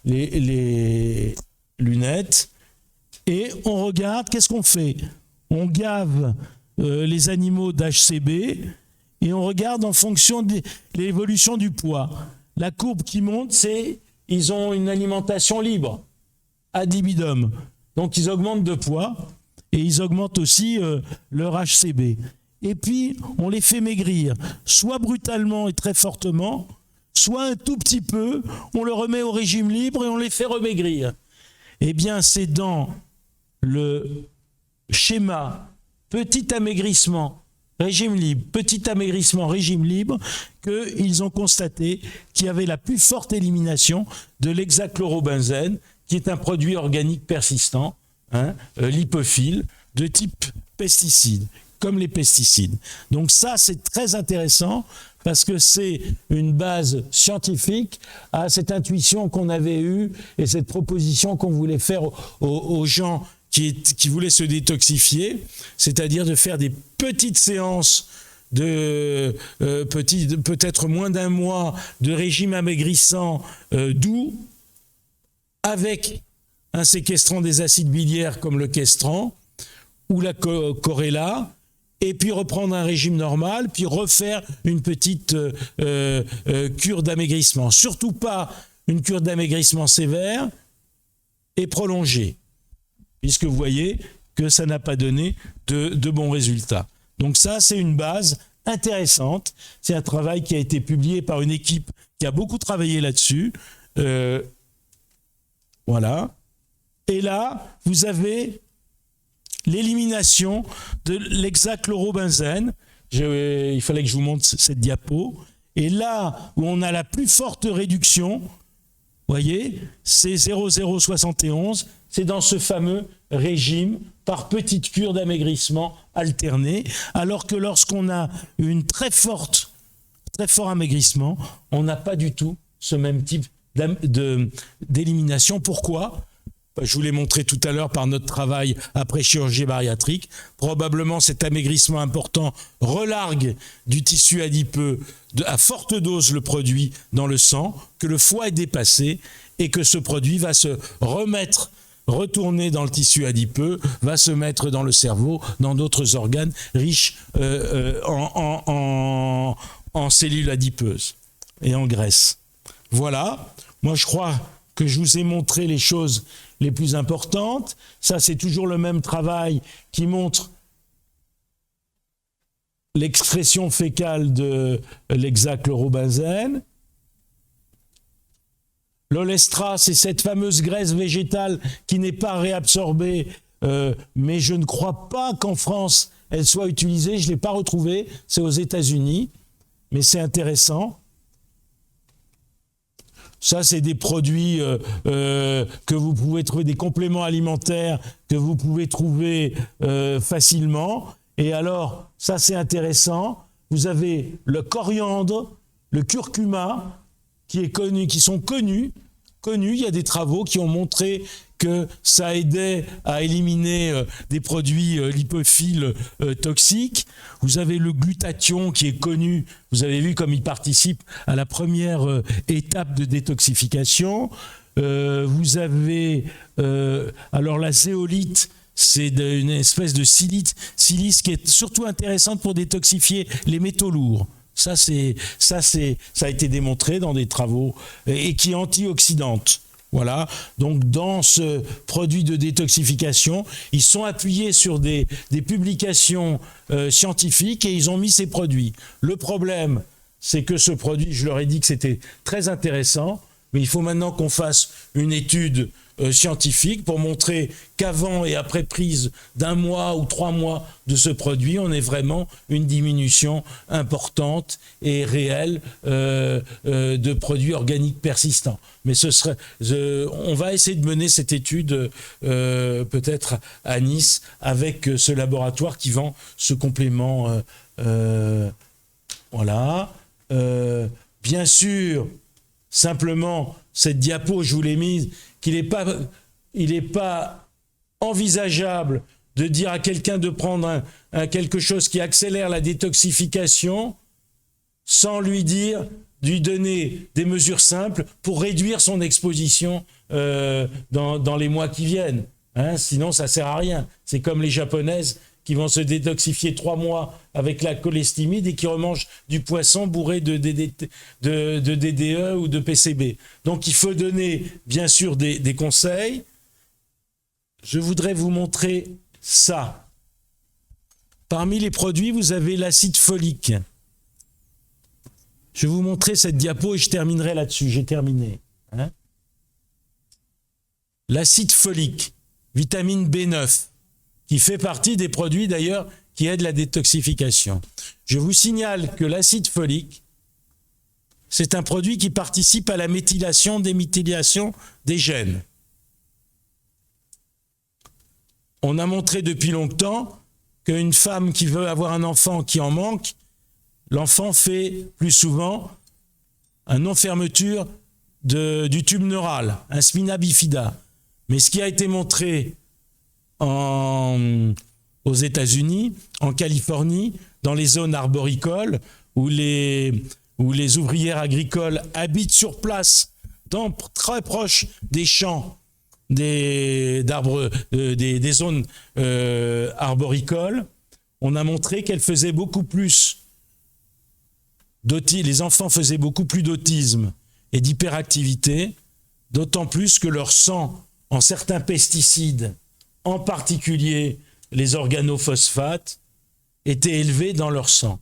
les lunettes. Et on regarde, qu'est-ce qu'on fait? On gave les animaux d'HCB et on regarde en fonction de l'évolution du poids. La courbe qui monte, c'est ils ont une alimentation libre, ad libitum. Donc ils augmentent de poids et ils augmentent aussi leur HCB. Et puis on les fait maigrir, soit brutalement et très fortement, soit un tout petit peu, on le remet au régime libre et on les fait remaigrir. Eh bien c'est dans le schéma petit amaigrissement, régime libre, petit amaigrissement, régime libre, qu'ils ont constaté qu'il y avait la plus forte élimination de l'hexachlorobenzène, qui est un produit organique persistant, hein, lipophile, de type pesticide, comme les pesticides. Donc ça, c'est très intéressant, parce que c'est une base scientifique à cette intuition qu'on avait eue et cette proposition qu'on voulait faire aux gens qui voulaient se détoxifier, c'est-à-dire de faire des petites séances peut-être moins d'un mois de régime amaigrissant doux, avec un séquestrant des acides biliaires comme le Questran ou la Corella, et puis reprendre un régime normal, puis refaire une petite cure d'amaigrissement. Surtout pas une cure d'amaigrissement sévère et prolongée, puisque vous voyez que ça n'a pas donné de bons résultats. Donc ça, c'est une base intéressante. C'est un travail qui a été publié par une équipe qui a beaucoup travaillé là-dessus. Voilà. Et là, vous avez l'élimination de l'hexachlorobenzène. Il fallait que je vous montre cette diapo. Et là où on a la plus forte réduction, vous voyez, c'est 0,071. C'est dans ce fameux régime par petite cure d'amaigrissement alternée. Alors que lorsqu'on a une très fort amaigrissement, on n'a pas du tout ce même type d'élimination. Pourquoi ? Je vous l'ai montré tout à l'heure par notre travail après chirurgie bariatrique. Probablement cet amaigrissement important relargue du tissu adipeux à forte dose le produit dans le sang, que le foie est dépassé et que ce produit va se retourner dans le tissu adipeux, va se mettre dans le cerveau, dans d'autres organes riches en cellules adipeuses et en graisse. Voilà, moi je crois que je vous ai montré les choses les plus importantes. Ça, c'est toujours le même travail qui montre l'expression fécale de l'hexachlorobenzène. L'olestra, c'est cette fameuse graisse végétale qui n'est pas réabsorbée, mais je ne crois pas qu'en France, elle soit utilisée. Je ne l'ai pas retrouvée, c'est aux États-Unis, mais c'est intéressant. Ça, c'est des produits que vous pouvez trouver, des compléments alimentaires que vous pouvez trouver facilement. Et alors, ça, c'est intéressant. Vous avez le coriandre, le curcuma, qui sont connus. Il y a des travaux qui ont montré que ça aidait à éliminer des produits lipophiles toxiques. Vous avez le glutathion qui est connu, vous avez vu comme il participe à la première étape de détoxification. Vous avez alors la zéolite, c'est une espèce de silice qui est surtout intéressante pour détoxifier les métaux lourds. Ça a été démontré dans des travaux et qui est antioxydante. Voilà. Donc dans ce produit de détoxification, ils sont appuyés sur des publications scientifiques et ils ont mis ces produits. Le problème, c'est que ce produit, je leur ai dit que c'était très intéressant, mais il faut maintenant qu'on fasse une étude scientifique pour montrer qu'avant et après prise d'1 mois ou 3 mois de ce produit, on ait vraiment une diminution importante et réelle de produits organiques persistants. Mais on va essayer de mener cette étude peut-être à Nice avec ce laboratoire qui vend ce complément. Voilà. Bien sûr, simplement, cette diapo, je vous l'ai mise, qu'il n'est pas envisageable de dire à quelqu'un de prendre quelque chose qui accélère la détoxification sans lui donner des mesures simples pour réduire son exposition dans les mois qui viennent. Sinon, ça ne sert à rien. C'est comme les Japonaises qui vont se détoxifier 3 mois avec la cholestimide et qui remangent du poisson bourré de DDE ou de PCB. Donc il faut donner bien sûr des conseils. Je voudrais vous montrer ça. Parmi les produits, vous avez l'acide folique. Je vais vous montrer cette diapo et je terminerai là-dessus. J'ai terminé. L'acide folique, vitamine B9. Qui fait partie des produits d'ailleurs qui aident la détoxification. Je vous signale que l'acide folique, c'est un produit qui participe à la méthylation, déméthylation des gènes. On a montré depuis longtemps qu'une femme qui veut avoir un enfant qui en manque, l'enfant fait plus souvent une non-fermeture du tube neural, un spina bifida. Mais ce qui a été montré aux États-Unis, en Californie, dans les zones arboricoles où les ouvrières agricoles habitent sur place, très proche des champs, des zones arboricoles. On a montré qu'elles faisaient beaucoup plus les enfants faisaient beaucoup plus d'autisme et d'hyperactivité, d'autant plus que leur sang en certains pesticides, en particulier les organophosphates, était élevé dans leur sang.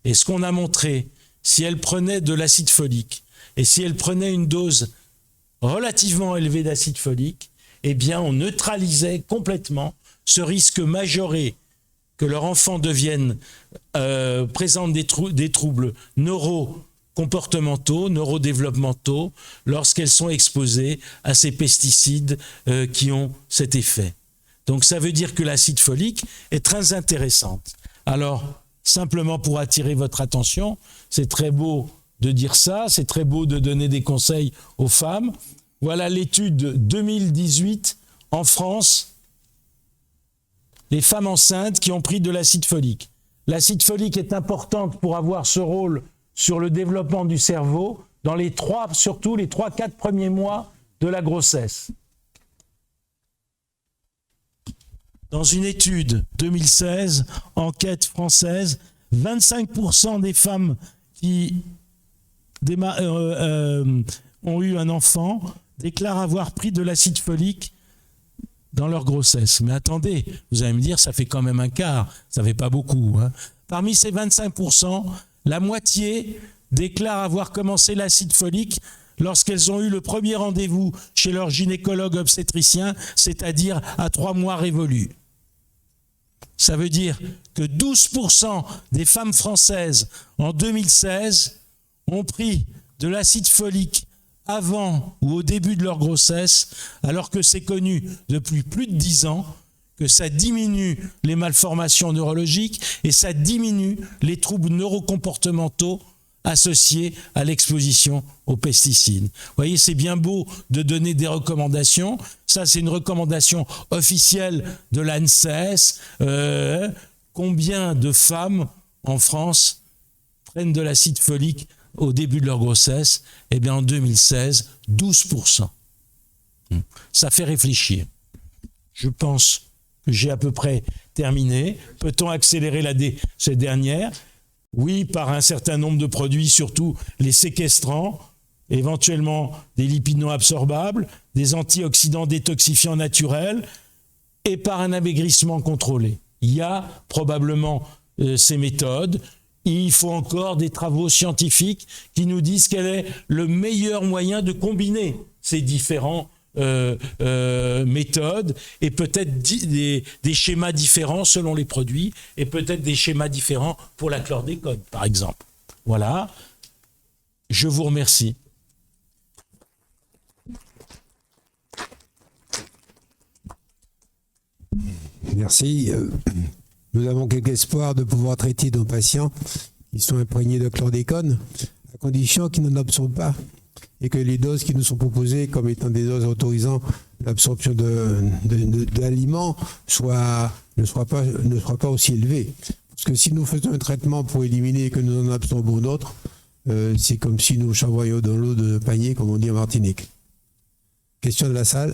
Et ce qu'on a montré, si elles prenaient de l'acide folique et si elles prenaient une dose relativement élevée d'acide folique, eh bien on neutralisait complètement ce risque majoré que leur enfant devienne présente des troubles neurocomportementaux, neurodéveloppementaux, lorsqu'elles sont exposées à ces pesticides qui ont cet effet. Donc ça veut dire que l'acide folique est très intéressante. Alors, simplement pour attirer votre attention, c'est très beau de dire ça, c'est très beau de donner des conseils aux femmes. Voilà l'étude 2018 en France, les femmes enceintes qui ont pris de l'acide folique. L'acide folique est importante pour avoir ce rôle sur le développement du cerveau dans surtout les 3-4 premiers mois de la grossesse. Dans une étude 2016, enquête française, 25% des femmes qui ont eu un enfant déclarent avoir pris de l'acide folique dans leur grossesse. Mais attendez, vous allez me dire, ça fait quand même un quart, ça fait pas beaucoup. Hein. Parmi ces 25%, la moitié déclarent avoir commencé l'acide folique lorsqu'elles ont eu le premier rendez-vous chez leur gynécologue obstétricien, c'est-à-dire à 3 mois révolus. Ça veut dire que 12% des femmes françaises en 2016 ont pris de l'acide folique avant ou au début de leur grossesse, alors que c'est connu depuis plus de 10 ans que ça diminue les malformations neurologiques et ça diminue les troubles neurocomportementaux associés à l'exposition aux pesticides. Vous voyez, c'est bien beau de donner des recommandations. Ça, c'est une recommandation officielle de l'ANSES. Combien de femmes en France prennent de l'acide folique au début de leur grossesse? Eh bien, en 2016, 12%. Ça fait réfléchir. Je pense que j'ai à peu près terminé. Peut-on accélérer cette dernière? Oui, par un certain nombre de produits, surtout les séquestrants, éventuellement des lipides non absorbables, des antioxydants détoxifiants naturels, et par un amaigrissement contrôlé. Il y a probablement ces méthodes. Il faut encore des travaux scientifiques qui nous disent quel est le meilleur moyen de combiner ces différents méthodes et peut-être des schémas différents selon les produits et peut-être des schémas différents pour la chlordécone, par exemple. Voilà. Je vous remercie. Merci. Nous avons quelque espoir de pouvoir traiter nos patients qui sont imprégnés de chlordécone, à condition qu'ils n'en absorbent pas et que les doses qui nous sont proposées comme étant des doses autorisant l'absorption d'aliments ne soient pas aussi élevées. Parce que si nous faisons un traitement pour éliminer et que nous en absorbons d'autres, c'est comme si nous chavoyons dans l'eau de panier, comme on dit en Martinique. Question de la salle.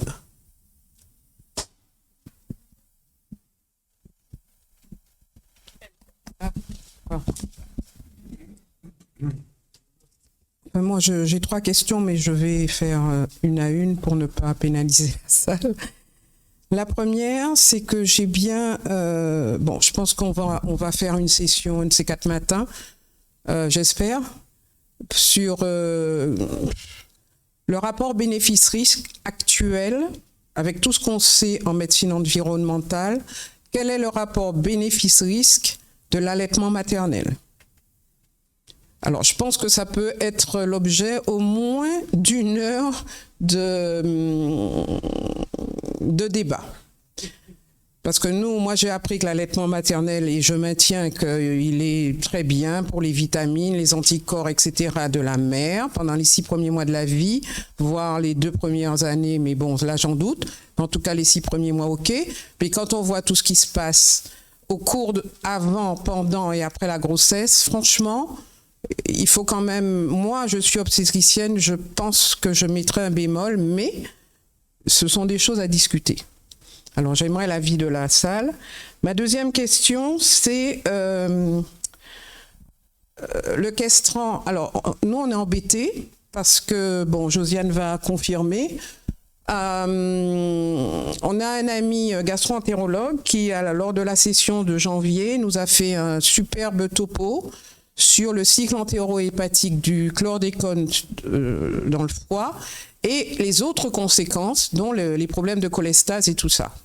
Moi, j'ai 3 questions, mais je vais faire une à une pour ne pas pénaliser la salle. La première, c'est que j'ai bien... je pense qu'on va faire une session, une de ces 4 matins, j'espère, sur le rapport bénéfice-risque actuel, avec tout ce qu'on sait en médecine environnementale. Quel est le rapport bénéfice-risque de l'allaitement maternel? Alors, je pense que ça peut être l'objet au moins d'1 heure de débat. Parce que moi, j'ai appris que l'allaitement maternel, et je maintiens qu'il est très bien pour les vitamines, les anticorps, etc. de la mère pendant les 6 premiers mois de la vie, voire les 2 premières années, mais bon, là, j'en doute. En tout cas, les 6 premiers mois, OK. Mais quand on voit tout ce qui se passe au cours avant, pendant et après la grossesse, franchement, il faut quand même, moi je suis obstétricienne, je pense que je mettrai un bémol, mais ce sont des choses à discuter. Alors j'aimerais l'avis de la salle. Ma deuxième question, c'est le castrant. Alors nous on est embêtés parce que, bon, Josiane va confirmer, on a un ami gastro-entérologue qui, lors de la session de janvier, nous a fait un superbe topo sur le cycle entéro-hépatique du chlordécone dans le foie et les autres conséquences, dont les problèmes de cholestase et tout ça.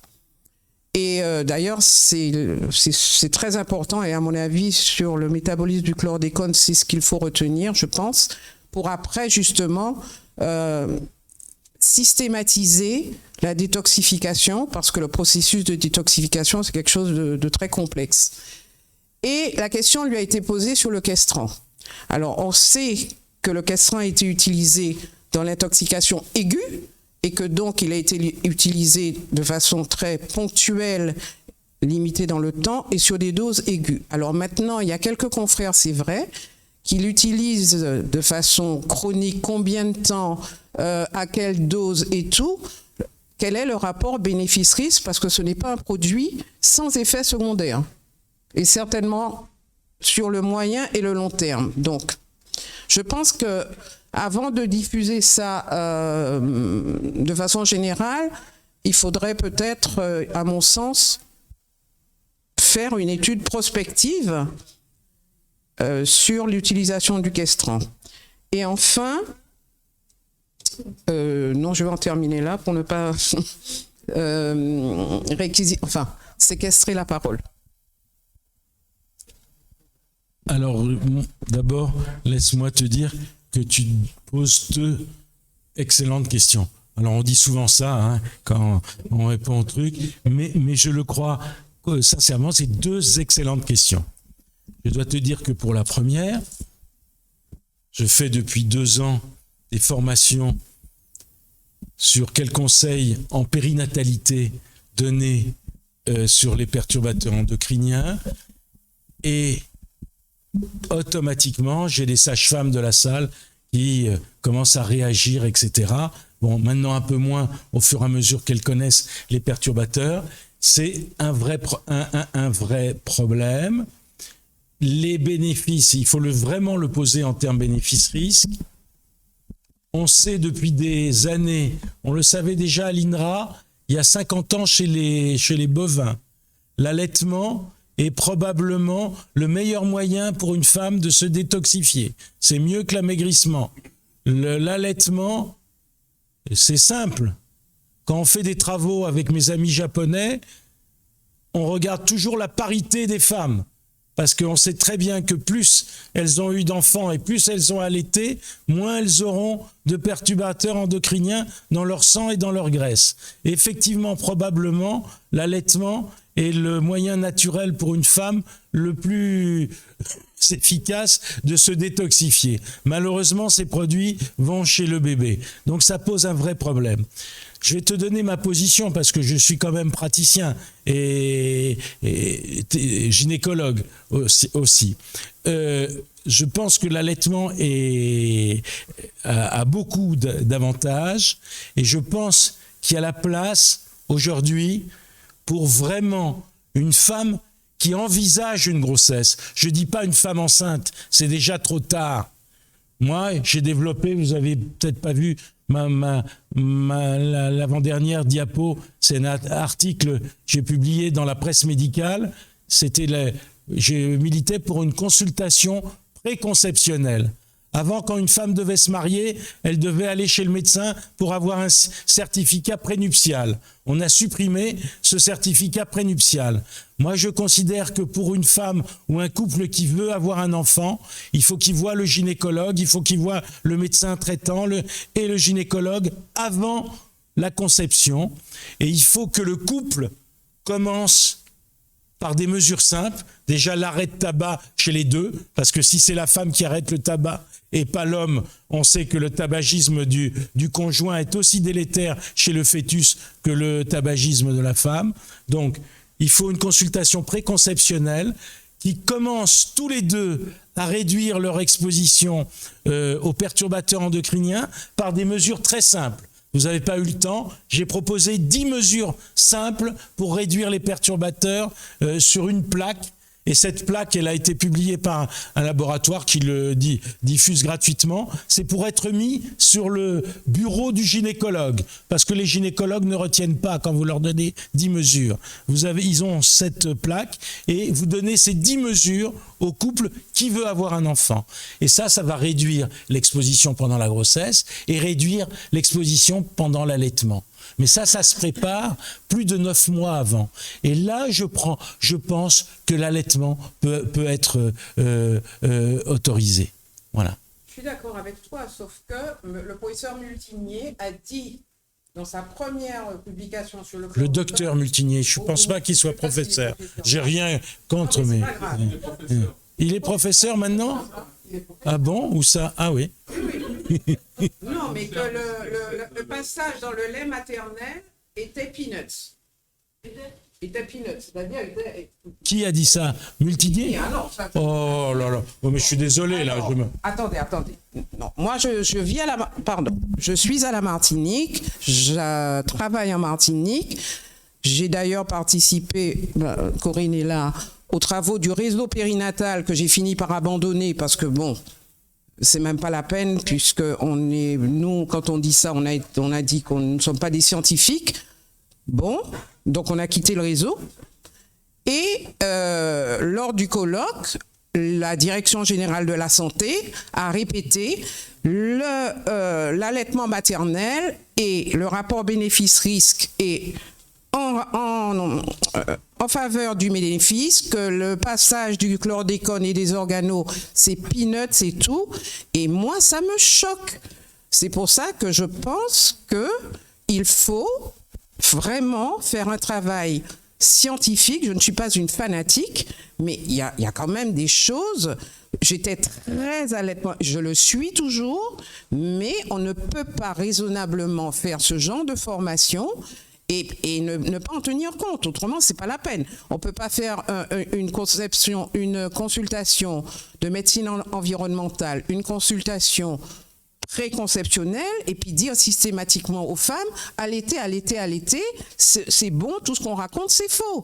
Et d'ailleurs, c'est très important, et à mon avis, sur le métabolisme du chlordécone, c'est ce qu'il faut retenir, je pense, pour après, justement, systématiser la détoxification, parce que le processus de détoxification, c'est quelque chose de très complexe. Et la question lui a été posée sur le castrant. Alors, on sait que le castrant a été utilisé dans l'intoxication aiguë et que donc il a été utilisé de façon très ponctuelle, limitée dans le temps et sur des doses aiguës. Alors maintenant, il y a quelques confrères, c'est vrai, qui l'utilisent de façon chronique, combien de temps, à quelle dose et tout. Quel est le rapport bénéfice-risque? Parce que ce n'est pas un produit sans effet secondaire. Et certainement sur le moyen et le long terme. Donc, je pense que avant de diffuser ça de façon générale, il faudrait peut-être, à mon sens, faire une étude prospective sur l'utilisation du castrant. Et enfin, non, je vais en terminer là pour ne pas séquestrer la parole. Alors, d'abord, laisse-moi te dire que tu poses deux excellentes questions. Alors, on dit souvent ça hein, quand on répond au truc, mais je le crois sincèrement, c'est deux excellentes questions. Je dois te dire que pour la première, je fais depuis 2 ans des formations sur quels conseils en périnatalité donner sur les perturbateurs endocriniens, et automatiquement, j'ai des sages-femmes de la salle qui commencent à réagir, etc. Bon, maintenant un peu moins au fur et à mesure qu'elles connaissent les perturbateurs. C'est un vrai problème. Les bénéfices, il faut vraiment le poser en termes bénéfices-risques. On sait depuis des années, on le savait déjà à l'INRA, il y a 50 ans chez les bovins, l'allaitement est probablement le meilleur moyen pour une femme de se détoxifier. C'est mieux que l'amaigrissement. L'allaitement, c'est simple. Quand on fait des travaux avec mes amis japonais, on regarde toujours la parité des femmes. Parce qu'on sait très bien que plus elles ont eu d'enfants et plus elles ont allaité, moins elles auront de perturbateurs endocriniens dans leur sang et dans leur graisse. Et effectivement, probablement, l'allaitement est le moyen naturel pour une femme le plus efficace de se détoxifier. Malheureusement, ces produits vont chez le bébé. Donc ça pose un vrai problème. Je vais te donner ma position parce que je suis quand même praticien et gynécologue aussi. Je pense que l'allaitement a beaucoup d'avantages et je pense qu'il y a la place aujourd'hui pour vraiment une femme qui envisage une grossesse. Je ne dis pas une femme enceinte, c'est déjà trop tard. Moi, j'ai développé, vous avez peut-être pas vu l'avant-dernière diapo, c'est un article que j'ai publié dans la presse médicale. Je militais pour une consultation préconceptionnelle. Avant, quand une femme devait se marier, elle devait aller chez le médecin pour avoir un certificat prénuptial. On a supprimé ce certificat prénuptial. Moi, je considère que pour une femme ou un couple qui veut avoir un enfant, il faut qu'il voit le gynécologue, il faut qu'il voit le médecin traitant et le gynécologue avant la conception. Et il faut que le couple commence par des mesures simples, déjà l'arrêt de tabac chez les deux, parce que si c'est la femme qui arrête le tabac et pas l'homme, on sait que le tabagisme du conjoint est aussi délétère chez le fœtus que le tabagisme de la femme. Donc, il faut une consultation préconceptionnelle qui commence tous les deux à réduire leur exposition aux perturbateurs endocriniens par des mesures très simples. Vous n'avez pas eu le temps, j'ai proposé 10 mesures simples pour réduire les perturbateurs sur une plaque. Et cette plaque, elle a été publiée par un laboratoire qui le diffuse gratuitement. C'est pour être mis sur le bureau du gynécologue. Parce que les gynécologues ne retiennent pas quand vous leur donnez 10 mesures. Ils ont cette plaque et vous donnez ces 10 mesures au couple qui veut avoir un enfant. Et ça va réduire l'exposition pendant la grossesse et réduire l'exposition pendant l'allaitement. Mais ça se prépare plus de 9 mois avant. Et là, je pense que l'allaitement peut être autorisé. Voilà. Je suis d'accord avec toi, sauf que le professeur Multinier a dit dans sa première publication sur le... Le docteur Multinier, je ne pense pas qu'il soit professeur. J'ai rien contre, mais... Il est professeur maintenant ? Ah bon ? Où ça ? Ah oui. Non, mais que le passage dans le lait maternel était peanuts. Était peanuts, c'est-à-dire... Qui a dit ça? Multinier? Ah non, ça... Oh là là, oh, mais je suis désolé là. Attendez. Non, moi je vis à la... Pardon, je suis à la Martinique, je travaille en Martinique. J'ai d'ailleurs participé, Corinne est là, aux travaux du réseau périnatal que j'ai fini par abandonner parce que bon... C'est même pas la peine puisque nous, quand on dit ça, on a dit qu'on ne sommes pas des scientifiques. Bon, donc on a quitté le réseau. Et lors du colloque, la Direction générale de la santé a répété l'allaitement maternel et le rapport bénéfice-risque et en faveur du bénéfice, que le passage du chlordécone et des organos, c'est peanuts, c'est tout. Et moi, ça me choque. C'est pour ça que je pense qu'il faut vraiment faire un travail scientifique. Je ne suis pas une fanatique, mais il y a quand même des choses. J'étais très allaitement, je le suis toujours, mais on ne peut pas raisonnablement faire ce genre de formation et ne pas en tenir compte. Autrement, c'est pas la peine. On peut pas faire une consultation de médecine environnementale, une consultation préconceptionnelle et puis dire systématiquement aux femmes allaiter, c'est bon, tout ce qu'on raconte c'est faux.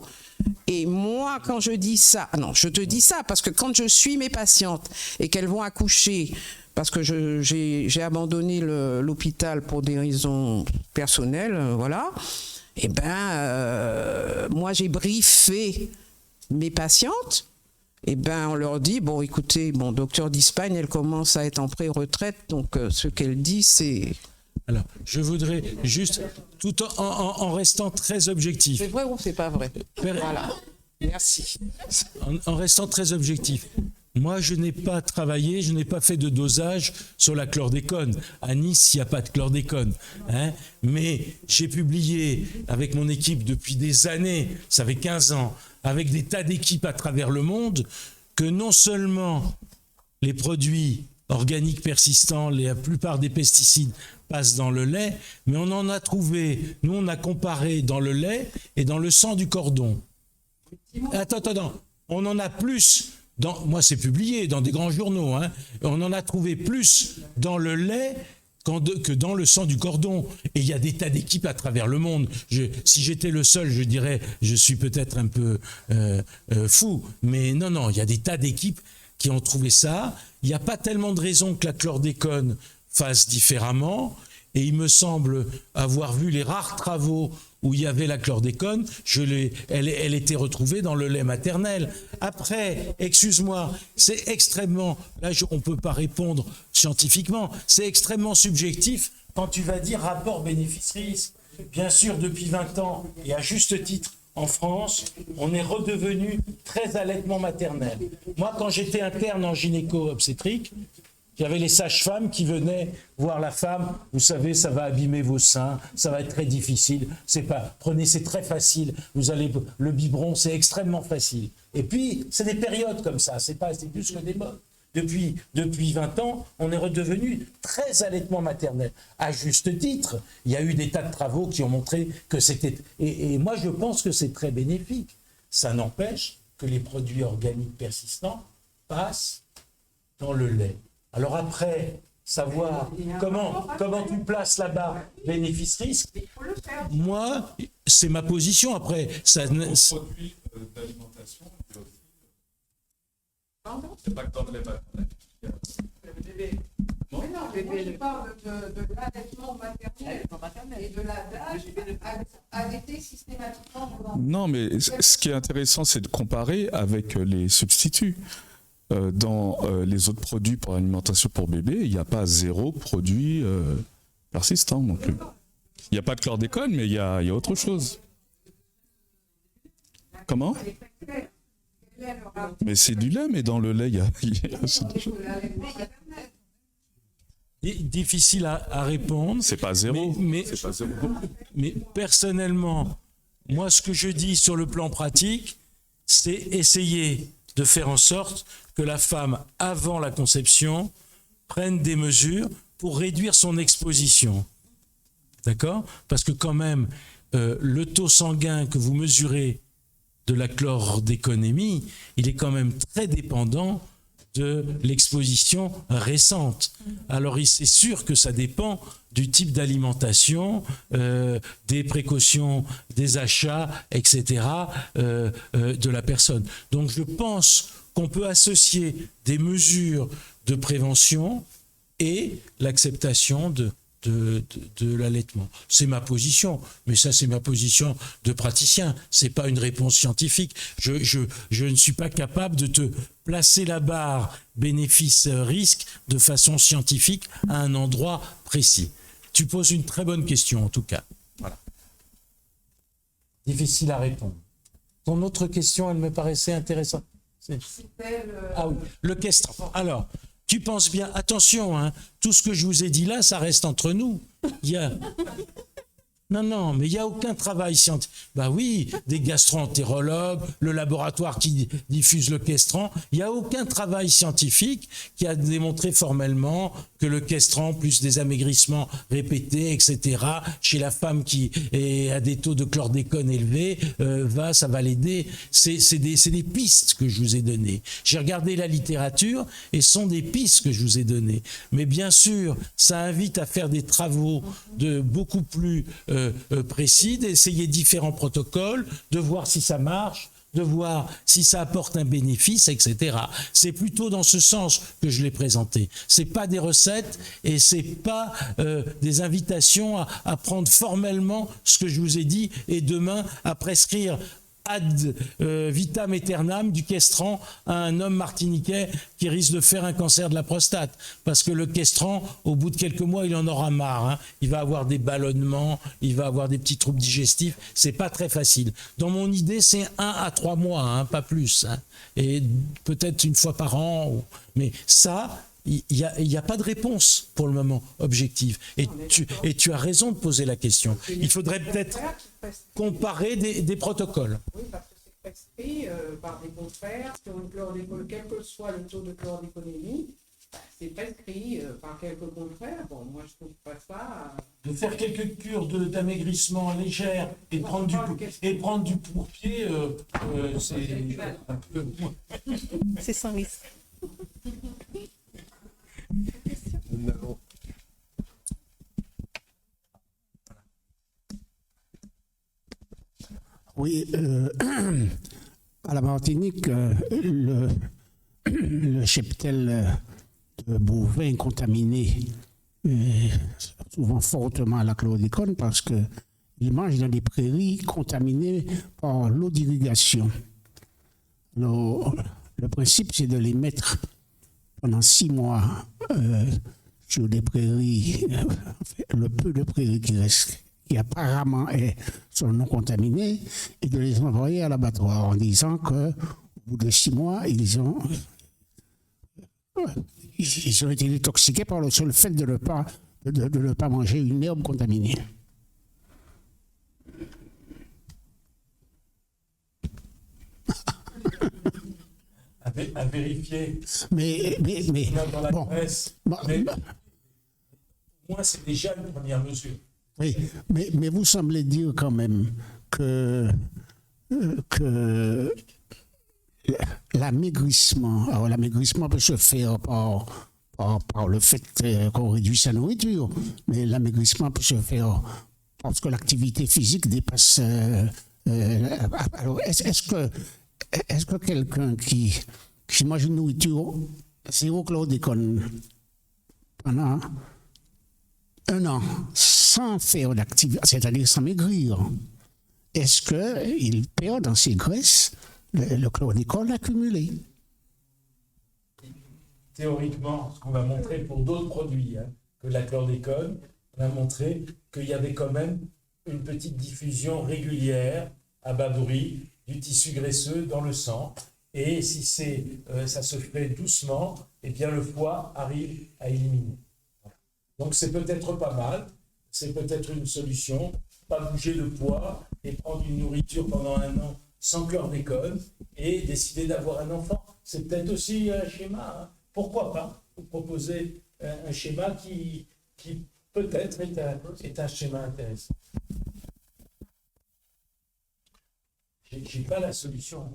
Et moi quand je dis ça, non, je te dis ça parce que quand je suis mes patientes et qu'elles vont accoucher, parce que j'ai abandonné l'hôpital pour des raisons personnelles, voilà, et moi j'ai briefé mes patientes. Eh ben, on leur dit, bon, écoutez, docteur d'Espagne, elle commence à être en pré-retraite, donc ce qu'elle dit, c'est... Alors, je voudrais juste, tout en restant très objectif... C'est vrai ou c'est pas vrai? Voilà, merci. En restant très objectif, moi, je n'ai pas travaillé, je n'ai pas fait de dosage sur la chlordécone. À Nice, il n'y a pas de chlordécone. Hein, mais j'ai publié avec mon équipe depuis des années, ça fait 15 ans, avec des tas d'équipes à travers le monde, que non seulement les produits organiques persistants, la plupart des pesticides passent dans le lait, mais on en a trouvé, nous on a comparé dans le lait et dans le sang du cordon. Attends, on en a plus... moi, c'est publié dans des grands journaux. Hein. On en a trouvé plus dans le lait que dans le sang du cordon. Et il y a des tas d'équipes à travers le monde. Si j'étais le seul, je dirais, je suis peut-être un peu fou. Mais non, il y a des tas d'équipes qui ont trouvé ça. Il n'y a pas tellement de raisons que la chlordécone fasse différemment. Et il me semble avoir vu les rares travaux où il y avait la chlordécone, elle était retrouvée dans le lait maternel. Après, excuse-moi, c'est extrêmement, là on ne peut pas répondre scientifiquement, c'est extrêmement subjectif quand tu vas dire rapport bénéfice-risque. Bien sûr, depuis 20 ans, et à juste titre, en France, on est redevenu très allaitement maternel. Moi, quand j'étais interne en gynéco-obstétrique, il y avait les sages-femmes qui venaient voir la femme. Vous savez, ça va abîmer vos seins, ça va être très difficile. C'est très facile. Vous allez le biberon, c'est extrêmement facile. Et puis, c'est des périodes comme ça. C'est plus que des modes. Depuis 20 ans, on est redevenu très allaitement maternel. À juste titre, il y a eu des tas de travaux qui ont montré que c'était... Et moi, je pense que c'est très bénéfique. Ça n'empêche que les produits organiques persistants passent dans le lait. Alors après, savoir comment tu places la barre bénéfice-risque, moi, c'est ma position. Après, ça... produits d'alimentation, c'est pas que dans le lait maternel. Mais non, je parle de l'allaitement maternel et de l'adage allaiter systématiquement devant. Non, mais ce qui est intéressant, c'est de comparer avec les substituts. Dans les autres produits pour l'alimentation pour bébé, il n'y a pas 0 produit persistant non plus. Il n'y a pas de chlordécone, mais il y a autre chose. Comment ? Mais c'est du lait, mais dans le lait, il y a difficile à répondre. c'est pas 0. C'est pas 0. Mais personnellement, moi, ce que je dis sur le plan pratique, c'est essayer de faire en sorte que la femme, avant la conception, prenne des mesures pour réduire son exposition. D'accord ? Parce que quand même, le taux sanguin que vous mesurez de la chlordéconémie, il est quand même très dépendant de l'exposition récente. Alors c'est sûr que ça dépend du type d'alimentation, des précautions, des achats, etc. De la personne. Donc je pense qu'on peut associer des mesures de prévention et l'acceptation de l'allaitement. C'est ma position, mais ça c'est ma position de praticien, c'est pas une réponse scientifique. Je ne suis pas capable de te placer la barre bénéfice-risque de façon scientifique à un endroit précis. Tu poses une très bonne question en tout cas. Voilà. Difficile à répondre. Ton autre question, elle me paraissait intéressante. Ah oui, le castran. Alors, tu penses bien, attention, hein, tout ce que je vous ai dit là, ça reste entre nous. Non, mais il n'y a aucun travail scientifique. Bah oui, des gastro-entérologues, le laboratoire qui diffuse le castran, il n'y a aucun travail scientifique qui a démontré formellement que le castran, plus des amaigrissements répétés, etc., chez la femme qui a des taux de chlordécone élevés, ça va l'aider. C'est des pistes que je vous ai données. J'ai regardé la littérature et ce sont des pistes que je vous ai données. Mais bien sûr, ça invite à faire des travaux de beaucoup plus précis, d'essayer différents protocoles, de voir si ça marche, de voir si ça apporte un bénéfice, etc. C'est plutôt dans ce sens que je l'ai présenté. C'est pas des recettes et c'est pas des invitations à prendre formellement ce que je vous ai dit et demain à prescrire ad vitam aeternam du castran à un homme martiniquais qui risque de faire un cancer de la prostate. Parce que le castran, au bout de quelques mois, il en aura marre. Hein. Il va avoir des ballonnements, il va avoir des petits troubles digestifs. C'est pas très facile. Dans mon idée, c'est 1 à 3 mois, hein, pas plus. Hein. Et peut-être une fois par an. Mais ça, il n'y a pas de réponse pour le moment objective. Et tu as raison de poser la question. Il faudrait peut-être comparer des protocoles. Oui, parce que c'est prescrit par des confrères sur une chlordéconémie, quel que soit le taux de chlordéconémie, c'est prescrit par quelques confrères. Bon, moi je trouve pas ça. De faire quelques cures d'amaigrissement légères et prendre du pourpier, c'est un peu moins. C'est sans risque. Oui, à la Martinique, le cheptel de bovins contaminé souvent fortement à la chlordécone parce qu'ils mangent dans des prairies contaminées par l'eau d'irrigation. Alors, le principe, c'est de les mettre pendant 6 mois sur des prairies, le peu de prairies qui restent, qui apparemment sont non contaminées, et de les envoyer à l'abattoir en disant qu'au bout de 6 mois, ils ont été détoxiqués par le seul fait de ne pas manger une herbe contaminée. À vérifier. Mais dans la bon, presse. Mais au moins, c'est déjà une première mesure. Oui, mais vous semblez dire quand même que que l'amaigrissement, alors l'amaigrissement peut se faire par le fait qu'on réduit sa nourriture, mais l'amaigrissement peut se faire parce que l'activité physique dépasse. Alors, est-ce que quelqu'un qui mange une nourriture zéro chlordécone pendant 1 an sans faire d'activité, c'est-à-dire sans maigrir, est-ce qu'il perd dans ses graisses le chlordécone accumulé? Théoriquement, ce qu'on va montrer pour d'autres produits que la chlordécone, on a montré qu'il y avait quand même une petite diffusion régulière à bas bruit du tissu graisseux dans le sang. Et si ça se fait doucement, eh bien le foie arrive à éliminer. Donc c'est peut-être pas mal, c'est peut-être une solution, pas bouger de poids et prendre une nourriture pendant 1 an sans chlordécone et décider d'avoir un enfant. C'est peut-être aussi un schéma, pourquoi pas, vous proposer un schéma qui peut-être est un schéma intéressant. Je n'ai pas la solution.